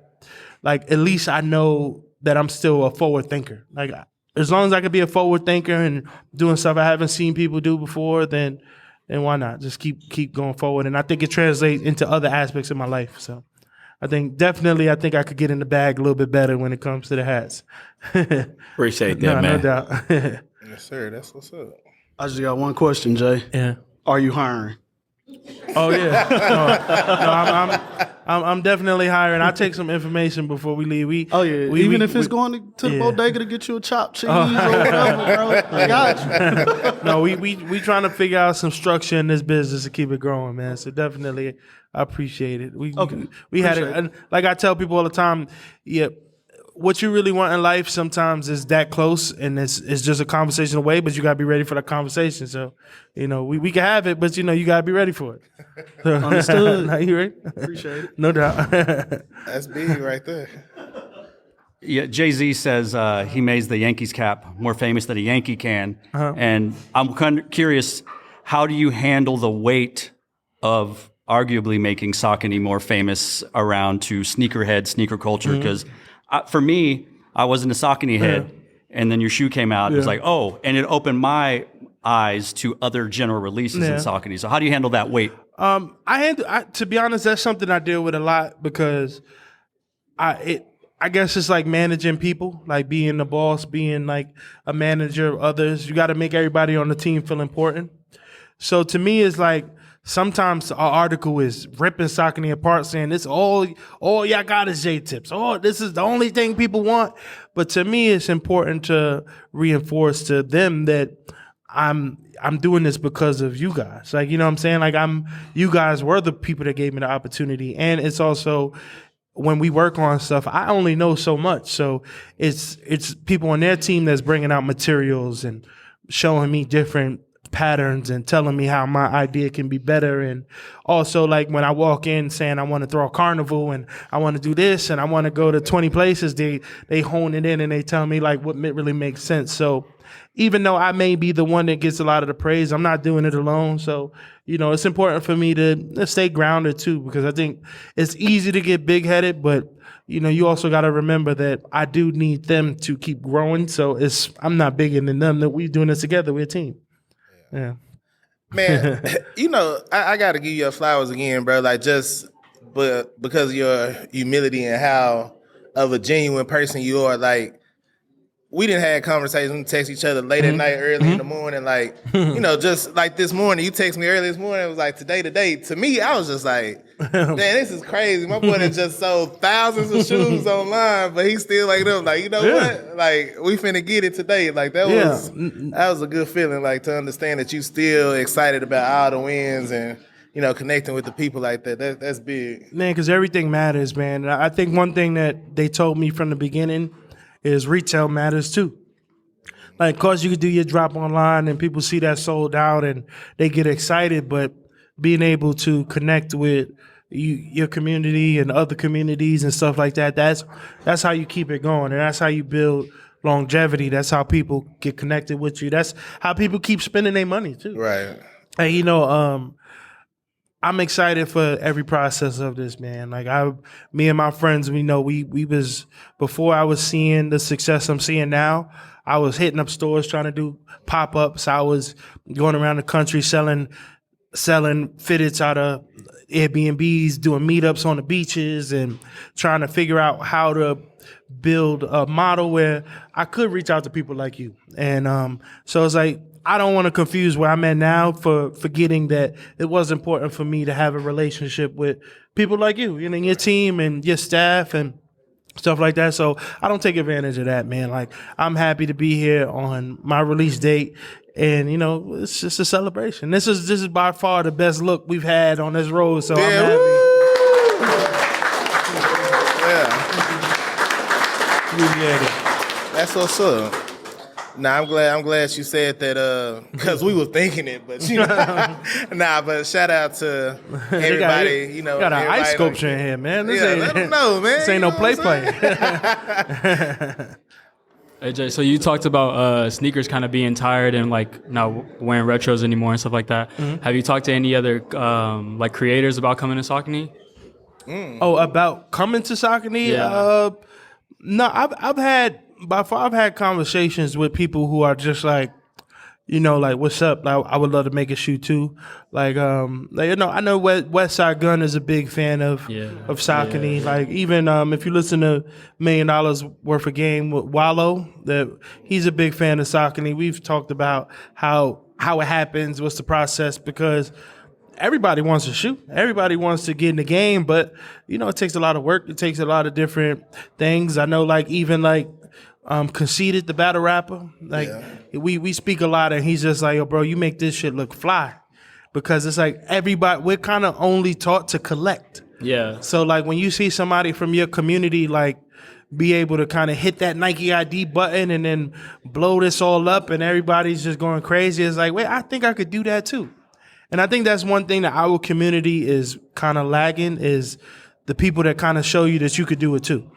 at least I know that I'm still a forward thinker. Like as long as I can be a forward thinker and doing stuff I haven't seen people do before, then why not? Just keep going forward. And I think it translates into other aspects of my life. So I think I could get in the bag a little bit better when it comes to the hats. Appreciate that, man. No doubt. Yes, sir. That's what's up. I just got one question, Jay. Yeah. Are you hiring? Oh yeah. No, I'm definitely hiring. I'll take some information before we leave. Even if it's going to the bodega to get you a chopped cheese or whatever, bro. I got you. No, we trying to figure out some structure in this business to keep it growing, man. So definitely, I appreciate it. We had it, and like I tell people all the time. Yeah. What you really want in life sometimes is that close, and it's just a conversation away, but you got to be ready for that conversation. So, we can have it, but, you got to be ready for it. Understood. Now you ready? Appreciate it. No doubt. That's big right there. Yeah, Jay-Z says he makes the Yankees cap more famous than a Yankee can. And I'm kind of curious, how do you handle the weight of arguably making Saucony more famous around to sneakerhead, sneaker culture? Because for me, I wasn't a Saucony head, and then your shoe came out. It was like, oh, and it opened my eyes to other general releases in Saucony. So how do you handle that weight? To be honest, that's something I deal with a lot because I guess it's like managing people, like being the boss, being like a manager of others. You got to make everybody on the team feel important. So to me, it's like, sometimes our article is ripping Saucony apart, saying this all y'all got is J-tips. Oh, this is the only thing people want. But to me, it's important to reinforce to them that I'm doing this because of you guys. Like, you know what I'm saying? Like you guys were the people that gave me the opportunity. And it's also when we work on stuff, I only know so much. So it's people on their team that's bringing out materials and showing me different patterns and telling me how my idea can be better. And also, like, when I walk in saying I want to throw a carnival and I want to do this and I want to go to 20 places, they hone it in and they tell me like what really makes sense. So even though I may be the one that gets a lot of the praise, I'm not doing it alone. So, it's important for me to stay grounded too, because I think it's easy to get big headed, but you also got to remember that I do need them to keep growing. So I'm not bigger than them. That we're doing this together. We're a team. Yeah. Man, I got to give you your flowers again, bro. Like, but because of your humility and how of a genuine person you are, like, we didn't have conversations. We text each other late at night, early in the morning. Like, just like this morning, you text me early this morning. It was like today. To me, I was just like, man, this is crazy. My boy just sold thousands of shoes online, but he's still like them. Like, what? Like, we finna get it today. Like, that was a good feeling. Like, to understand that you still excited about all the wins and connecting with the people like that. That's big, man. Because everything matters, man. And I think one thing that they told me from the beginning is retail matters too. Like, of course, you could do your drop online and people see that sold out and they get excited, but being able to connect with your community and other communities and stuff like that, that's how you keep it going, and that's how you build longevity. That's how people get connected with you. That's how people keep spending their money too. right? And I'm excited for every process of this, man. Like, me and my friends, we was, before I was seeing the success I'm seeing now, I was hitting up stores trying to do pop-ups. I was going around the country selling fitteds out of Airbnbs, doing meetups on the beaches and trying to figure out how to build a model where I could reach out to people like you. And so it's like, I don't want to confuse where I'm at now for forgetting that it was important for me to have a relationship with people like you, your team and your staff and stuff like that. So I don't take advantage of that, man. Like, I'm happy to be here on my release date, and it's just a celebration. This is by far the best look we've had on this road. So I'm happy. Yeah. That's what's up. Nah, I'm glad you said that because we were thinking it, but but shout out to everybody. Got an ice sculpture in here, man. Let them know, man. This ain't no play. Hey Jay, so you talked about sneakers kind of being tired and like not wearing retros anymore and stuff like that. Mm-hmm. Have you talked to any other like creators about coming to Saucony? Oh, about coming to Saucony? Yeah. No, I've had conversations with people who are just like, like, what's up? Like, I would love to make a shoe too. Like, I know West Side Gun is a big fan of Saucony. Yeah. Like, even if you listen to $1 Million Worth of Game with Wallow, that he's a big fan of Saucony. We've talked about how it happens, what's the process, because everybody wants a shoe. Everybody wants to get in the game, but it takes a lot of work. It takes a lot of different things. I know, like, even like Conceited, the battle rapper, like we speak a lot, and he's just like, yo, bro, you make this shit look fly, because it's like we're kind of only taught to collect. Yeah. So like when you see somebody from your community like be able to kind of hit that Nike ID button and then blow this all up and everybody's just going crazy, it's like, wait, I think I could do that too. And I think that's one thing that our community is kind of lagging, is the people that kind of show you that you could do it too.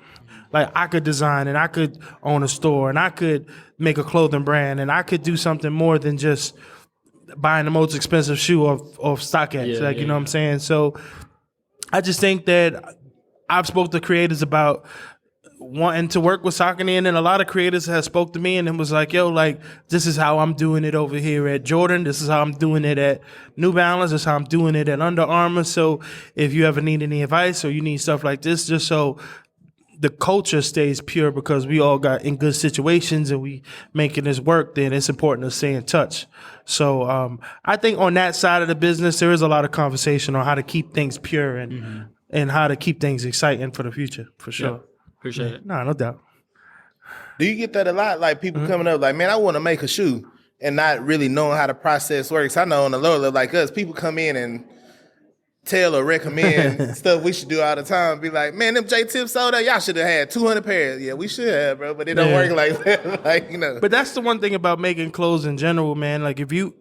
Like, I could design and I could own a store and I could make a clothing brand and I could do something more than just buying the most expensive shoe off StockX. You know what I'm saying? So I just think that I've spoke to creators about wanting to work with Saucony, and then a lot of creators have spoke to me and it was like, yo, like, this is how I'm doing it over here at Jordan. This is how I'm doing it at New Balance. This is how I'm doing it at Under Armour. So if you ever need any advice or you need stuff like this, just so the culture stays pure, because we all got in good situations and we making this work, then it's important to stay in touch. So I think on that side of the business, there is a lot of conversation on how to keep things pure and how to keep things exciting for the future, for sure. Yeah. Appreciate it. No doubt. Do you get that a lot? Like, people coming up like, man, I want to make a shoe, and not really knowing how the process works. I know on the lower level like us, people come in and tell or recommend stuff we should do all the time. Be like, man, them J-Tip soda, y'all should have had 200 pairs. Yeah, we should have, bro, but it don't work like that. Like, you know. But that's the one thing about making clothes in general, man. Like if you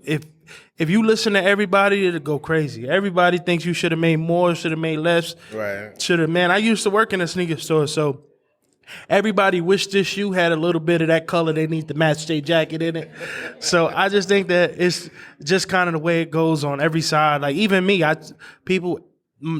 listen to everybody, it'll go crazy. Everybody thinks you should have made more, should have made less. Right. Should have, man. I used to work in a sneaker store, so everybody wished this shoe had a little bit of that color they need to match their jacket in it. So I just think that it's just kind of the way it goes on every side. Like even me,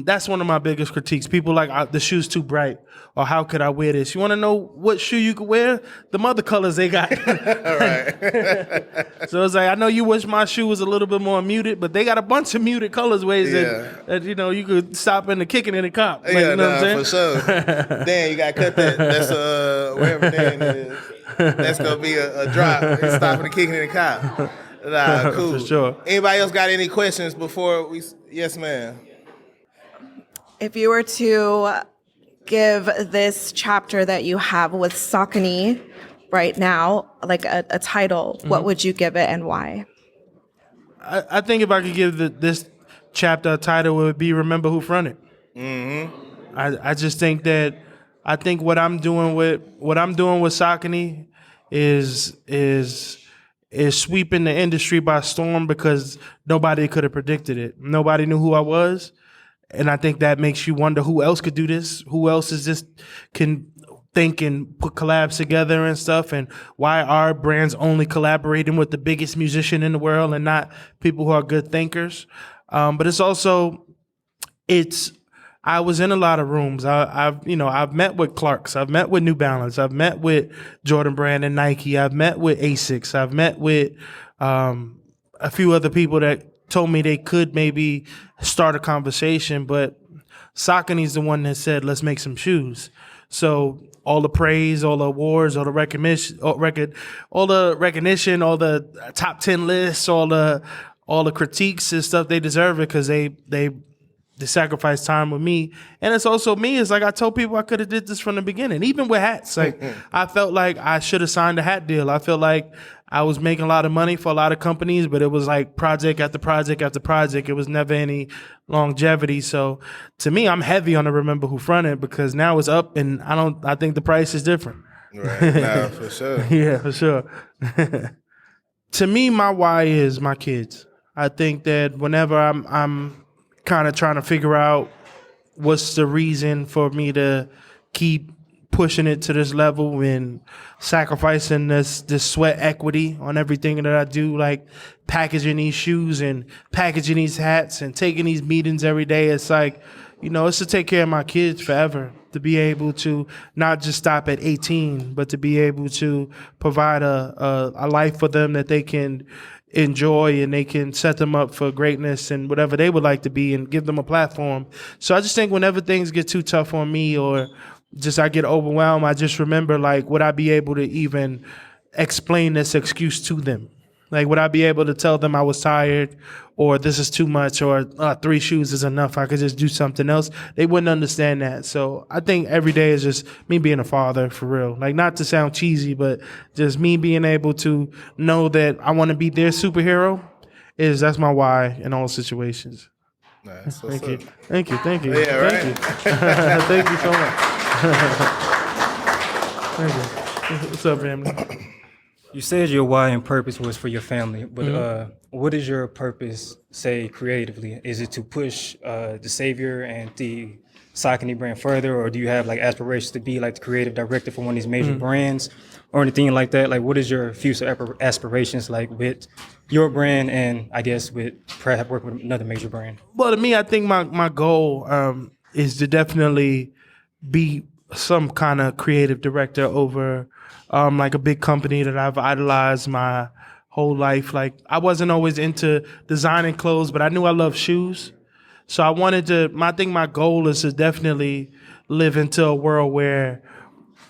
that's one of my biggest critiques. People like the shoe's too bright, or how could I wear this? You want to know what shoe you could wear? The other colors they got. Right. So it's like, I know you wish my shoe was a little bit more muted, but they got a bunch of muted colors ways that you know you could stop in the kicking in the cop. Like, Yeah, you know what I'm for saying? sure. Dan, you got to cut that. That's wherever Dan is. That's going to be a drop. It's stopping the kicking in the cop. Nah, cool. For sure. Anybody else got any questions before we? Yes, ma'am. If you were to give this chapter that you have with Saucony right now, like a title, what would you give it and why? I think if I could give this chapter a title, it would be "Remember Who Fronted." Mm-hmm. I just think that what I'm doing with Saucony is sweeping the industry by storm because nobody could have predicted it. Nobody knew who I was. And I think that makes you wonder who else could do this, who else can think and put collabs together and stuff, and why are brands only collaborating with the biggest musician in the world and not people who are good thinkers. But it's also, I was in a lot of rooms. I've met with Clarks, I've met with New Balance, I've met with Jordan Brand and Nike, I've met with Asics, I've met with a few other people that told me they could maybe start a conversation, but Saucony's the one that said, let's make some shoes. So all the praise, all the awards, all the recognition, all the top 10 lists, all the critiques and stuff, they deserve it because they sacrifice time with me. And it's also me. It's like I told people I could have did this from the beginning, even with hats. Like I felt like I should have signed a hat deal. I felt like I was making a lot of money for a lot of companies, but it was like project after project after project. It was never any longevity. So to me, I'm heavy on the Remember Who Fronted because now it's up and I think the price is different. Right. Nah, for sure. Yeah, for sure. To me, my why is my kids. I think that whenever I'm kind of trying to figure out what's the reason for me to keep pushing it to this level and sacrificing this sweat equity on everything that I do, like packaging these shoes and packaging these hats and taking these meetings every day. It's like, it's to take care of my kids forever, to be able to not just stop at 18, but to be able to provide a life for them that they can enjoy and they can set them up for greatness and whatever they would like to be and give them a platform. So I just think whenever things get too tough on me or just I get overwhelmed, I just remember, like, would I be able to even explain this excuse to them? Like, would I be able to tell them I was tired or this is too much or 3 shoes is enough, I could just do something else? They wouldn't understand that. So I think every day is just me being a father for real. Like, not to sound cheesy, but just me being able to know that I want to be their superhero that's my why in all situations. Nice. Thank you. Thank you. Yeah, right. Thank you. Thank you so much. Thank you. What's up, family? You said your why and purpose was for your family, but what is your purpose, say, creatively? Is it to push the Savior and the Saucony brand further, or do you have like aspirations to be like the creative director for one of these major brands or anything like that? Like, what is your future aspirations like with your brand and I guess with perhaps working with another major brand? Well, to me, I think my goal is to definitely be some kind of creative director over like a big company that I've idolized my whole life. Like, I wasn't always into designing clothes, but I knew I loved shoes. So I wanted to, my goal is to definitely live into a world where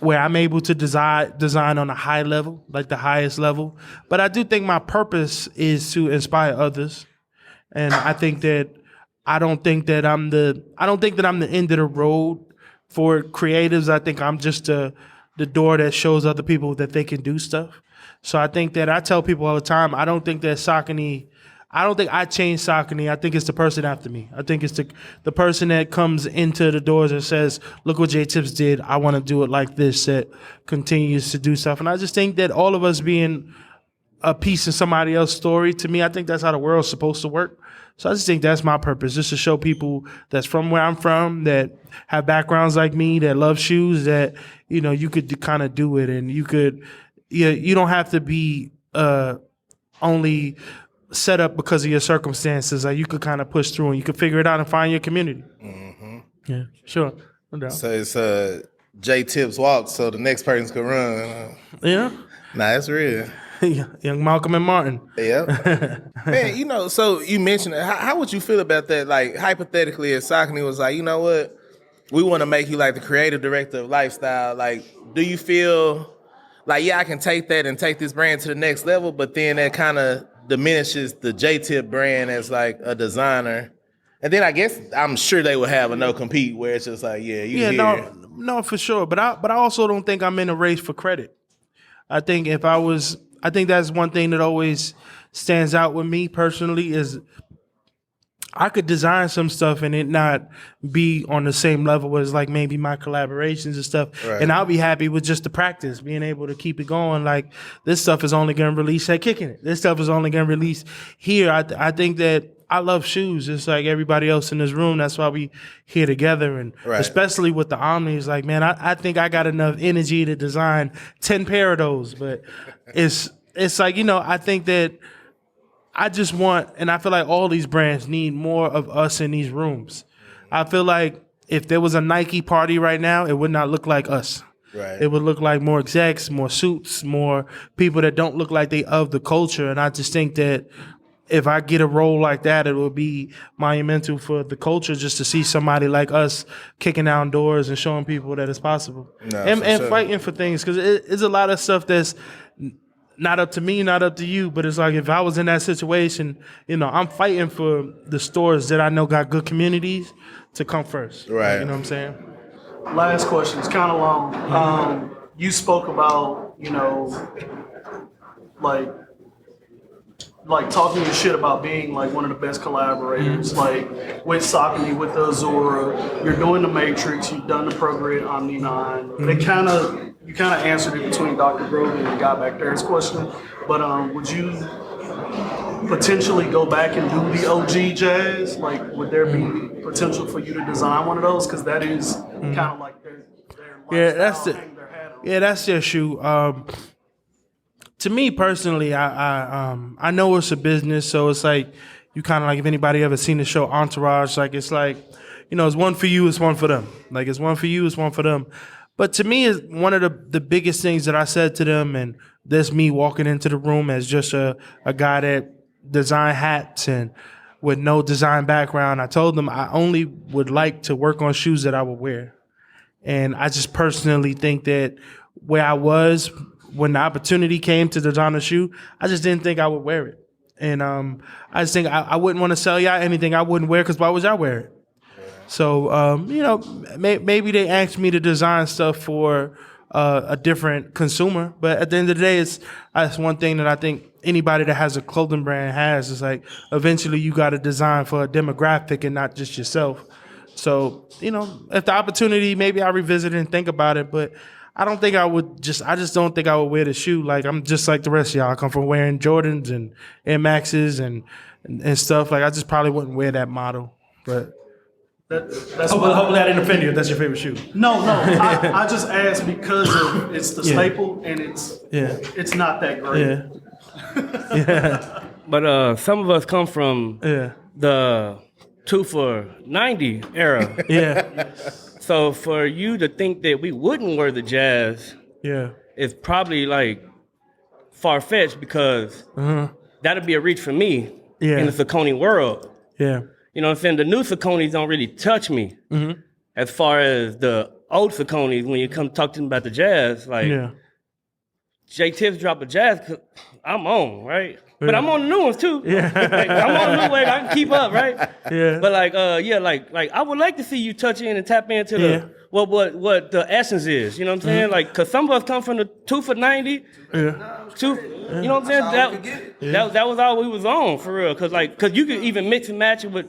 I'm able to design on a high level, like the highest level. But I do think my purpose is to inspire others. And I think that I don't think that I'm the end of the road for creatives. I think I'm just the door that shows other people that they can do stuff. So I think that I tell people all the time, I don't think that Saucony I don't think I changed Saucony. I think it's the person after me. I think it's the person that comes into the doors and says, look what J Tips did. I want to do it like this, that continues to do stuff. And I just think that all of us being a piece in somebody else's story, to me, I think that's how the world's supposed to work. So I just think that's my purpose, just to show people that's from where I'm from, that have backgrounds like me, that love shoes, that, you know, you could kind of do it. And you don't have to be only set up because of your circumstances. Like, you could kind of push through and you could figure it out and find your community. Mm-hmm. Yeah, sure. No doubt. So it's J Tips walk, so the next person could run. Yeah. Nah, that's real. Young Malcolm and Martin. Yeah. Man, you know, so you mentioned it. How would you feel about that? Like, hypothetically, if Saucony was like, you know what, we want to make you like the creative director of lifestyle. Like, do you feel like, yeah, I can take that and take this brand to the next level, but then that kind of diminishes the J-Tip brand as like a designer? And then I guess I'm sure they would have a no compete where it's just like, yeah, you here. No, for sure. But I also don't think I'm in a race for credit. I think that's one thing that always stands out with me personally is I could design some stuff and it not be on the same level as like maybe my collaborations and stuff. Right. And I'll be happy with just the practice, being able to keep it going. Like, this stuff is only going to release at Kicking It. This stuff is only going to release here. I think that I love shoes just like everybody else in this room. That's why we here together. And especially with the Omni, it's like, man, I think I got enough energy to design 10 pair of those. But it's like, you know, I think that I just want, and I feel like all these brands need more of us in these rooms. I feel like if there was a Nike party right now, it would not look like us. Right. It would look like more execs, more suits, more people that don't look like they of the culture. And I just think that if I get a role like that, it will be monumental for the culture just to see somebody like us kicking down doors and showing people that it's possible. No, and fighting for things, because it's a lot of stuff that's not up to me, not up to you, but it's like if I was in that situation, you know, I'm fighting for the stores that I know got good communities to come first. Right. Like, you know what I'm saying? Last question. It's kind of long. You spoke about, you know, like talking your shit about being like one of the best collaborators, like with Saucony, with the Azura. You're doing the Matrix. You've done the ProGrid Omni 9. You kind of answered it between Dr. Grogan and the guy back there's question. But would you potentially go back and do the OG jazz? Like, would there be potential for you to design one of those? Because that is kind of like their that's their shoe. To me personally, I know it's a business, so it's like you kind of like, if anybody ever seen the show Entourage, like it's like, you know, it's one for you, it's one for them. Like, it's one for you, it's one for them. But to me, is one of the biggest things that I said to them, and this me walking into the room as just a guy that design hats and with no design background, I told them I only would like to work on shoes that I would wear. And I just personally think that where I was when the opportunity came to design a shoe, I just didn't think I would wear it. And I just think I wouldn't want to sell y'all anything I wouldn't wear, because why would y'all wear it? So, you know, maybe they asked me to design stuff for a different consumer. But at the end of the day, that's one thing that I think anybody that has a clothing brand has. Is like, eventually you got to design for a demographic and not just yourself. So, you know, if the opportunity, maybe I'll revisit it and think about it. But I don't think I just don't think I would wear the shoe. Like, I'm just like the rest of y'all. I come from wearing Jordans and Air Maxes and stuff. Like, I just probably wouldn't wear that model. But hopefully I didn't offend you if that's your favorite shoe. No. I just asked because it's the staple, and it's not that great. Yeah. But some of us come from the 2 for $90 era. Yeah. So for you to think that we wouldn't wear the jazz, is probably like far-fetched, because that'd be a reach for me in the Saucony world. Yeah. You know what I'm saying? The new Sauconys don't really touch me. As far as the old Sauconys, when you come talk to them about the jazz, like J Tips drop a jazz, I'm on, right? But I'm on the new ones too. Yeah. Like, I'm on the new wave. I can keep up, right? Yeah. But like, like I would like to see you touch in and tap into the what the essence is. You know what I'm saying? Like, cause some of us come from the 2 for 90. Yeah. You know what I'm saying? That was all we was on for real. Cause you could even mix and match it with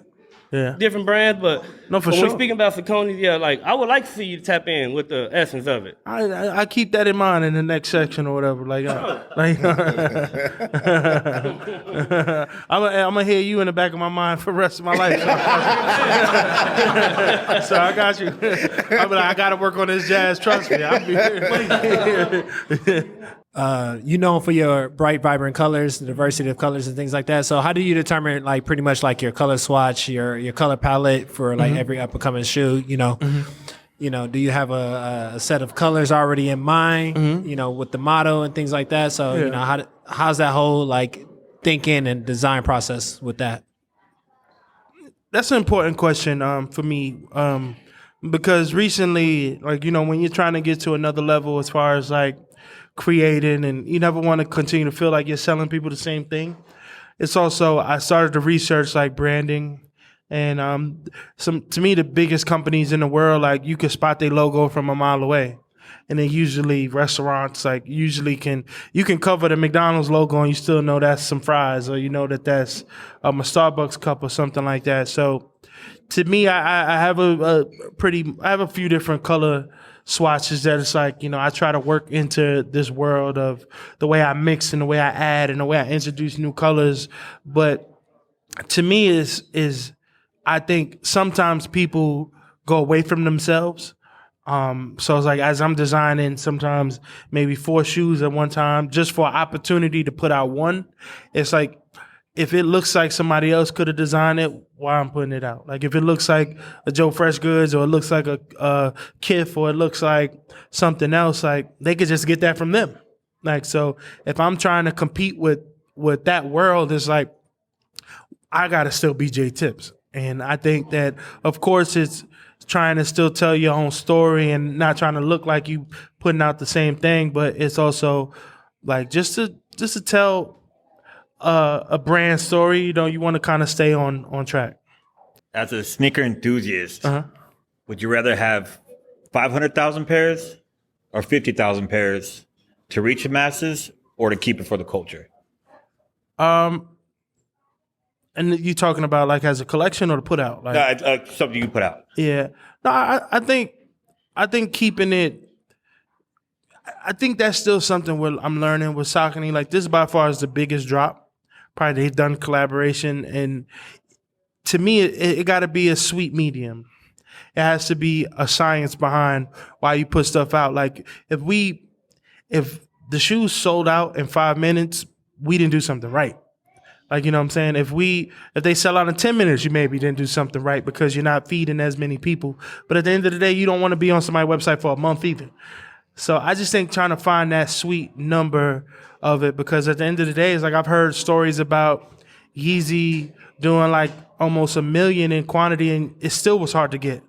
different brands, but no, for when sure. we're speaking about Saucony, like I would like to see you tap in with the essence of it. I keep that in mind in the next section or whatever. I'm gonna hear you in the back of my mind for the rest of my life. So I got you. I'm like, I gotta work on this jazz. Trust me. You known for your bright, vibrant colors, the diversity of colors and things like that. So how do you determine like pretty much like your color swatch, your color palette for like every up and coming shoe? You know, do you have a set of colors already in mind? You know, with the motto and things like that. So you know, how's that whole like thinking and design process with that? That's an important question for me because recently, like when you're trying to get to another level as far as like creating, and you never want to continue to feel like you're selling people the same thing. It's also, I started to research like branding, and to me the biggest companies in the world, like you can spot their logo from a mile away, and then usually restaurants like you can cover the McDonald's logo and you still know that's some fries, or that's a Starbucks cup or something like that. So to me, I have a few different color swatches that it's like, I try to work into this world of the way I mix and the way I add and the way I introduce new colors. But to me is I think sometimes people go away from themselves. So it's like, as I'm designing sometimes maybe 4 shoes at one time, just for an opportunity to put out one, it's like, if it looks like somebody else could have designed it, why I'm putting it out? Like if it looks like a Joe Fresh Goods, or it looks like a Kith, or it looks like something else, like they could just get that from them. Like, so if I'm trying to compete with that world, it's like, I gotta still be J Tips. And I think that, of course, it's trying to still tell your own story and not trying to look like you putting out the same thing, but it's also like just to tell a brand story, you want to kind of stay on track. As a sneaker enthusiast, would you rather have 500,000 pairs or 50,000 pairs to reach the masses, or to keep it for the culture? And you talking about like as a collection or to put out? Like, No, something you put out. Yeah. No, I think keeping it. I think that's still something where I'm learning with Saucony. Like this by far is the biggest drop. Probably they've done collaboration, and to me, it got to be a sweet medium. It has to be a science behind why you put stuff out. Like if the shoes sold out in 5 minutes, we didn't do something right. Like, you know what I'm saying? If they sell out in 10 minutes, you maybe didn't do something right because you're not feeding as many people. But at the end of the day, you don't want to be on somebody's website for a month either. So I just think trying to find that sweet number of it, because at the end of the day, it's like I've heard stories about Yeezy doing like almost 1 million in quantity, and it still was hard to get.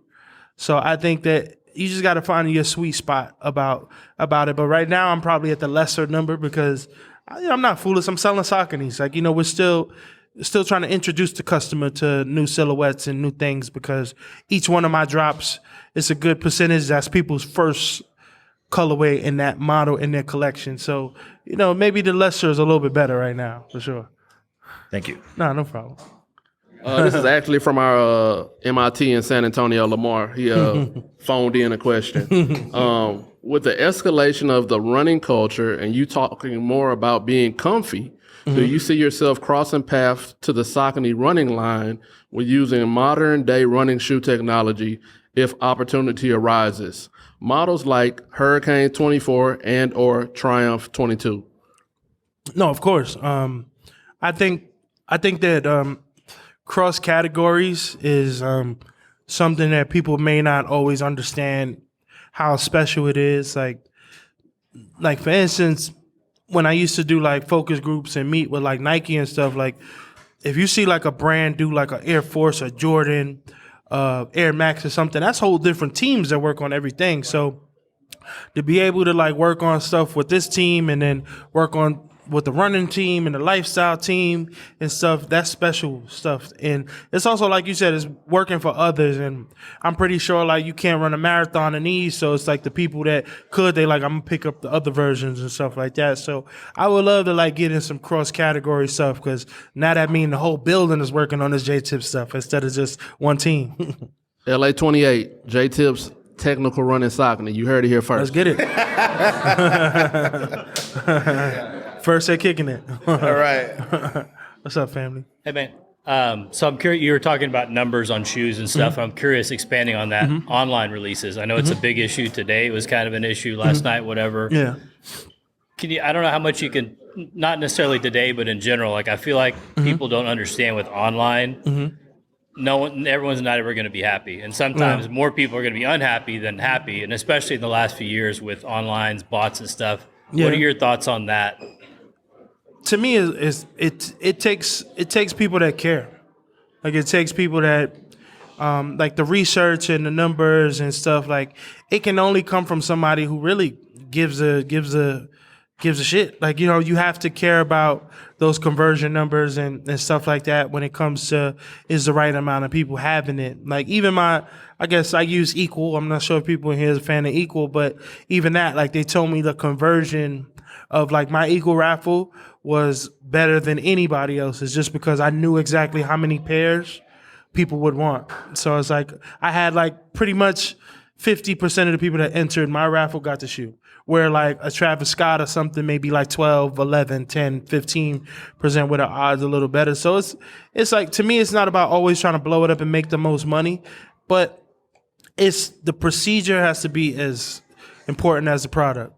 So I think that you just got to find your sweet spot about it. But right now, I'm probably at the lesser number because I'm not foolish. I'm selling Sauconys. Like, we're still trying to introduce the customer to new silhouettes and new things, because each one of my drops is a good percentage. That's people's first colorway in that model in their collection. So, maybe the lesser is a little bit better right now, for sure. Thank you. No problem. This is actually from our MIT in San Antonio, Lamar. He phoned in a question. With the escalation of the running culture and you talking more about being comfy, do you see yourself crossing paths to the Saucony running line with using modern day running shoe technology if opportunity arises? Models like Hurricane 24 and or Triumph 22. No, of course. I think that cross categories is something that people may not always understand how special it is. Like for instance, when I used to do like focus groups and meet with like Nike and stuff, like if you see like a brand do like an Air Force or Jordan, Air Max or something, that's whole different teams that work on everything. So to be able to like work on stuff with this team and then work on with the running team and the lifestyle team and stuff, that's special stuff. And it's also, like you said, it's working for others. And I'm pretty sure like you can't run a marathon in these. So it's like the people that could, they like, I'm gonna pick up the other versions and stuff like that. So I would love to like get in some cross category stuff, because now that means the whole building is working on this J-Tip stuff instead of just one team. LA 28, J-Tip's technical running Saucony. You heard it here first. Let's get it. First they're kicking it. All right. What's up, family? Hey, man. So I'm curious, you were talking about numbers on shoes and stuff. I'm curious, expanding on that, online releases. I know it's a big issue today. It was kind of an issue last night, whatever. Yeah. Can you, I don't know how much you can, not necessarily today, but in general, like I feel like people don't understand with online, everyone's not ever going to be happy. And sometimes more people are going to be unhappy than happy. And especially in the last few years with onlines, bots and stuff. Yeah. What are your thoughts on that? To me, it takes people that care. Like it takes people that like the research and the numbers and stuff. Like it can only come from somebody who really gives a shit. Like, you know, you have to care about those conversion numbers and stuff like that when it comes to is the right amount of people having it. Like even I guess I use Equal. I'm not sure if people in here is a fan of Equal, but even that, like they told me the conversion of like my Equal raffle was better than anybody else's, just because I knew exactly how many pairs people would want. So it's like I had like pretty much 50% of the people that entered my raffle got the shoe. Where like a Travis Scott or something, maybe like 12, 11, 10, 15% with the odds a little better. So it's like, to me, it's not about always trying to blow it up and make the most money, but it's the procedure has to be as important as the product.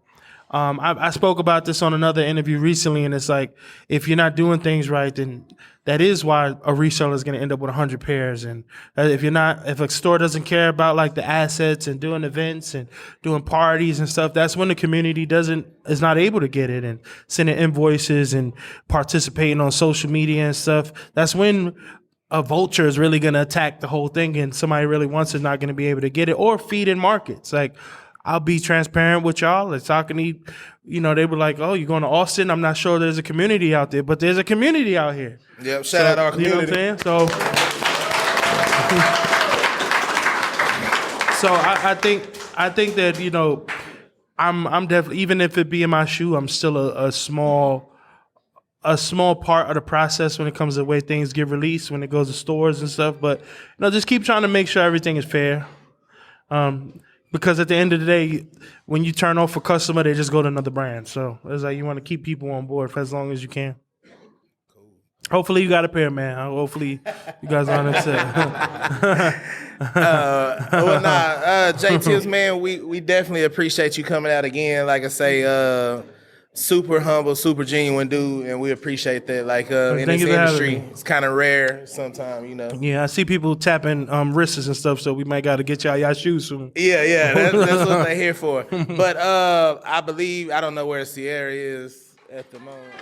I spoke about this on another interview recently, and it's like, if you're not doing things right, then that is why a reseller is going to end up with 100 pairs. And if a store doesn't care about like the assets and doing events and doing parties and stuff, that's when the community is not able to get it and sending invoices and participating on social media and stuff. That's when a vulture is really going to attack the whole thing, and somebody really wants it not going to be able to get it or feed in markets. Like, I'll be transparent with y'all. It's Saucony, you know, they were like, oh, you're going to Austin? I'm not sure there's a community out there, but there's a community out here. Yep, shout out our community. You know what I'm saying? So I think that, you know, I'm definitely, even if it be in my shoe, I'm still a small part of the process when it comes to the way things get released, when it goes to stores and stuff. But, you know, just keep trying to make sure everything is fair. Because at the end of the day, when you turn off a customer, they just go to another brand. So it's like you want to keep people on board for as long as you can. Cool. Hopefully you got a pair, man. Hopefully you guys are on the set. J-Tips, man, we definitely appreciate you coming out again. Like I say, super humble, super genuine dude, and we appreciate that. Like in this industry, it's kind of rare sometimes, you know. Yeah, I see people tapping wrists and stuff, so we might got to get y'all shoes soon. Yeah, that's what they're here for. But I don't know where Sierra is at the moment.